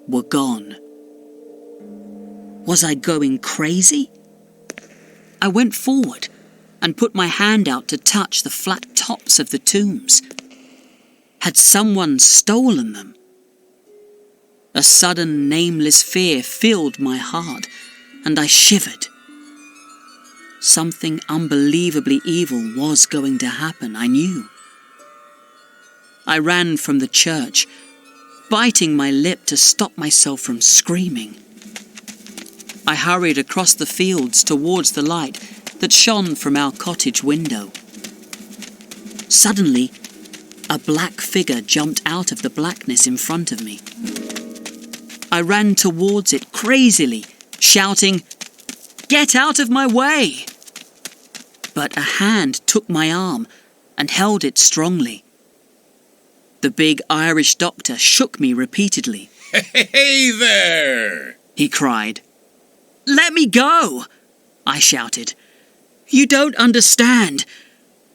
were gone. Was I going crazy? I went forward and put my hand out to touch the flat tops of the tombs. Had someone stolen them? A sudden, nameless fear filled my heart, and I shivered. Something unbelievably evil was going to happen, I knew. I ran from the church, biting my lip to stop myself from screaming. I hurried across the fields towards the light that shone from our cottage window. Suddenly, a black figure jumped out of the blackness in front of me. I ran towards it crazily, shouting, "Get out of my way!" But a hand took my arm and held it strongly. The big Irish doctor shook me repeatedly. Hey there! He cried. "Let me go!" I shouted. "You don't understand.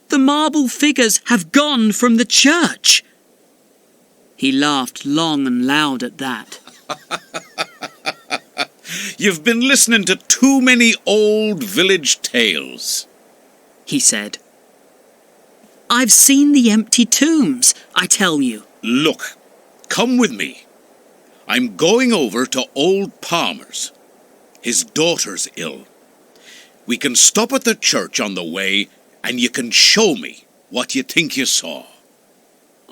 The marble figures have gone from the church." He laughed long and loud at that. You've been listening to too many old village tales, he said. "I've seen the empty tombs, I tell you." Look, come with me. I'm going over to old Palmer's. His daughter's ill. We can stop at the church on the way, and you can show me what you think you saw.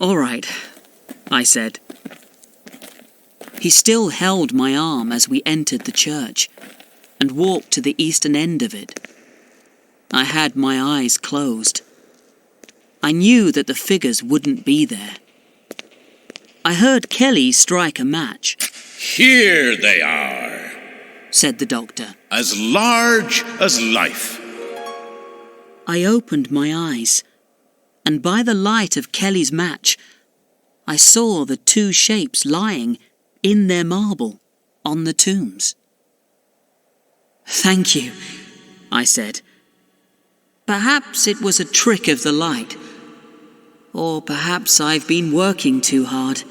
"All right," I said. He still held my arm as we entered the church and walked to the eastern end of it. I had my eyes closed. I knew that the figures wouldn't be there. I heard Kelly strike a match. Here they are, said the doctor. as large as life. I opened my eyes, and by the light of Kelly's match, I saw the two shapes lying in their marble on the tombs. "Thank you," I said. "Perhaps it was a trick of the light, or perhaps I've been working too hard.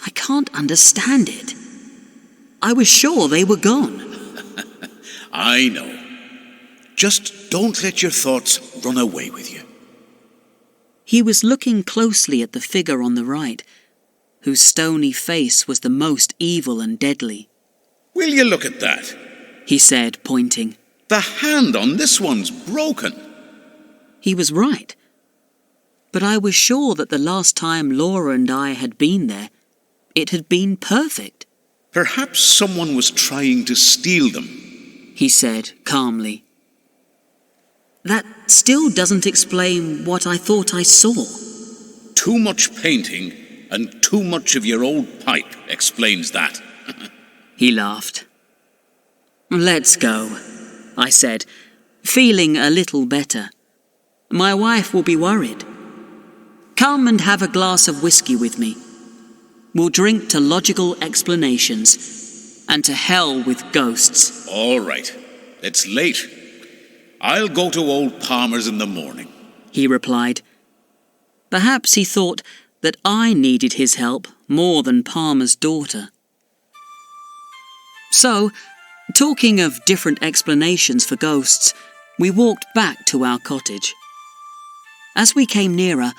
I can't understand it. I was sure they were gone." I know. Just don't let your thoughts run away with you. He was looking closely at the figure on the right, whose stony face was the most evil and deadly. Will you look at that? He said, pointing. The hand on this one's broken. He was right. But I was sure that the last time Laura and I had been there, it had been perfect. Perhaps someone was trying to steal them, he said calmly. That still doesn't explain what I thought I saw. Too much painting and too much of your old pipe explains that. He laughed. "Let's go," I said, feeling a little better. "My wife will be worried. Come and have a glass of whiskey with me. We'll drink to logical explanations and to hell with ghosts." All right. It's late. I'll go to old Palmer's in the morning, he replied. Perhaps he thought that I needed his help more than Palmer's daughter. So, talking of different explanations for ghosts, we walked back to our cottage. As we came nearer,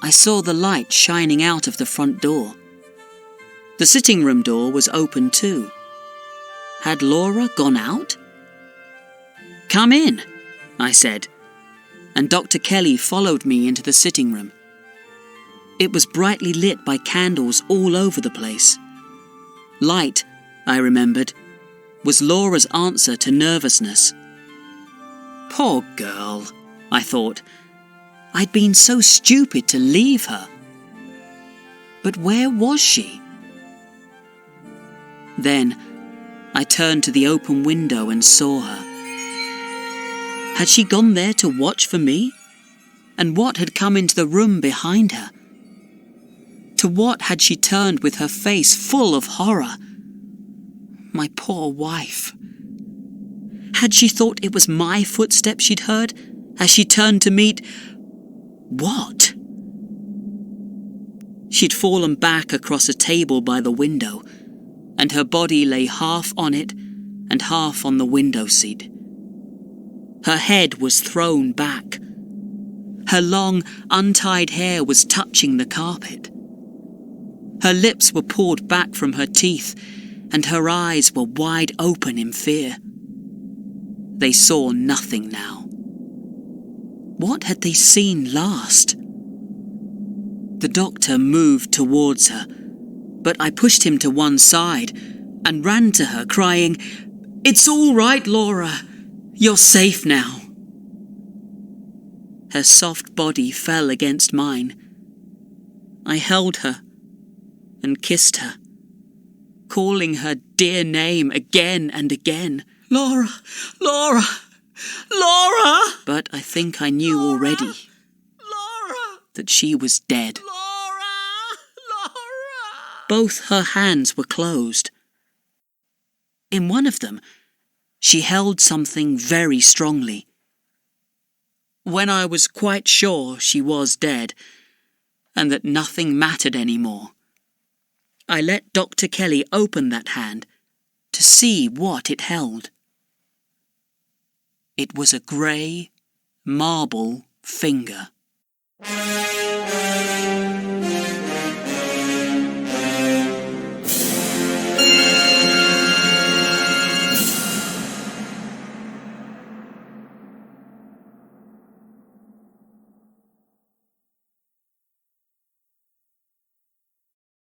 I saw the light shining out of the front door. The sitting room door was open too. Had Laura gone out? "Come in," I said, and Dr. Kelly followed me into the sitting room. It was brightly lit by candles all over the place. Light, I remembered, was Laura's answer to nervousness. Poor girl, I thought. I'd been so stupid to leave her. But where was she? Then I turned to the open window and saw her. Had she gone there to watch for me? And what had come into the room behind her? To what had she turned with her face full of horror? My poor wife. Had she thought it was my footsteps she'd heard as she turned to meet... what? She'd fallen back across a table by the window, and her body lay half on it and half on the window seat. Her head was thrown back. Her long, untied hair was touching the carpet. Her lips were pulled back from her teeth, and her eyes were wide open in fear. They saw nothing now. What had they seen last? The doctor moved towards her, but I pushed him to one side and ran to her, crying, "It's all right, Laura. You're safe now." Her soft body fell against mine. I held her and kissed her. calling her dear name again and again. Laura! Laura! Laura! But I think I knew already that she was dead. Both her hands were closed. In one of them, she held something very strongly. When I was quite sure she was dead, and that nothing mattered anymore, I let Dr. Kelly open that hand to see what it held. It was a grey marble finger.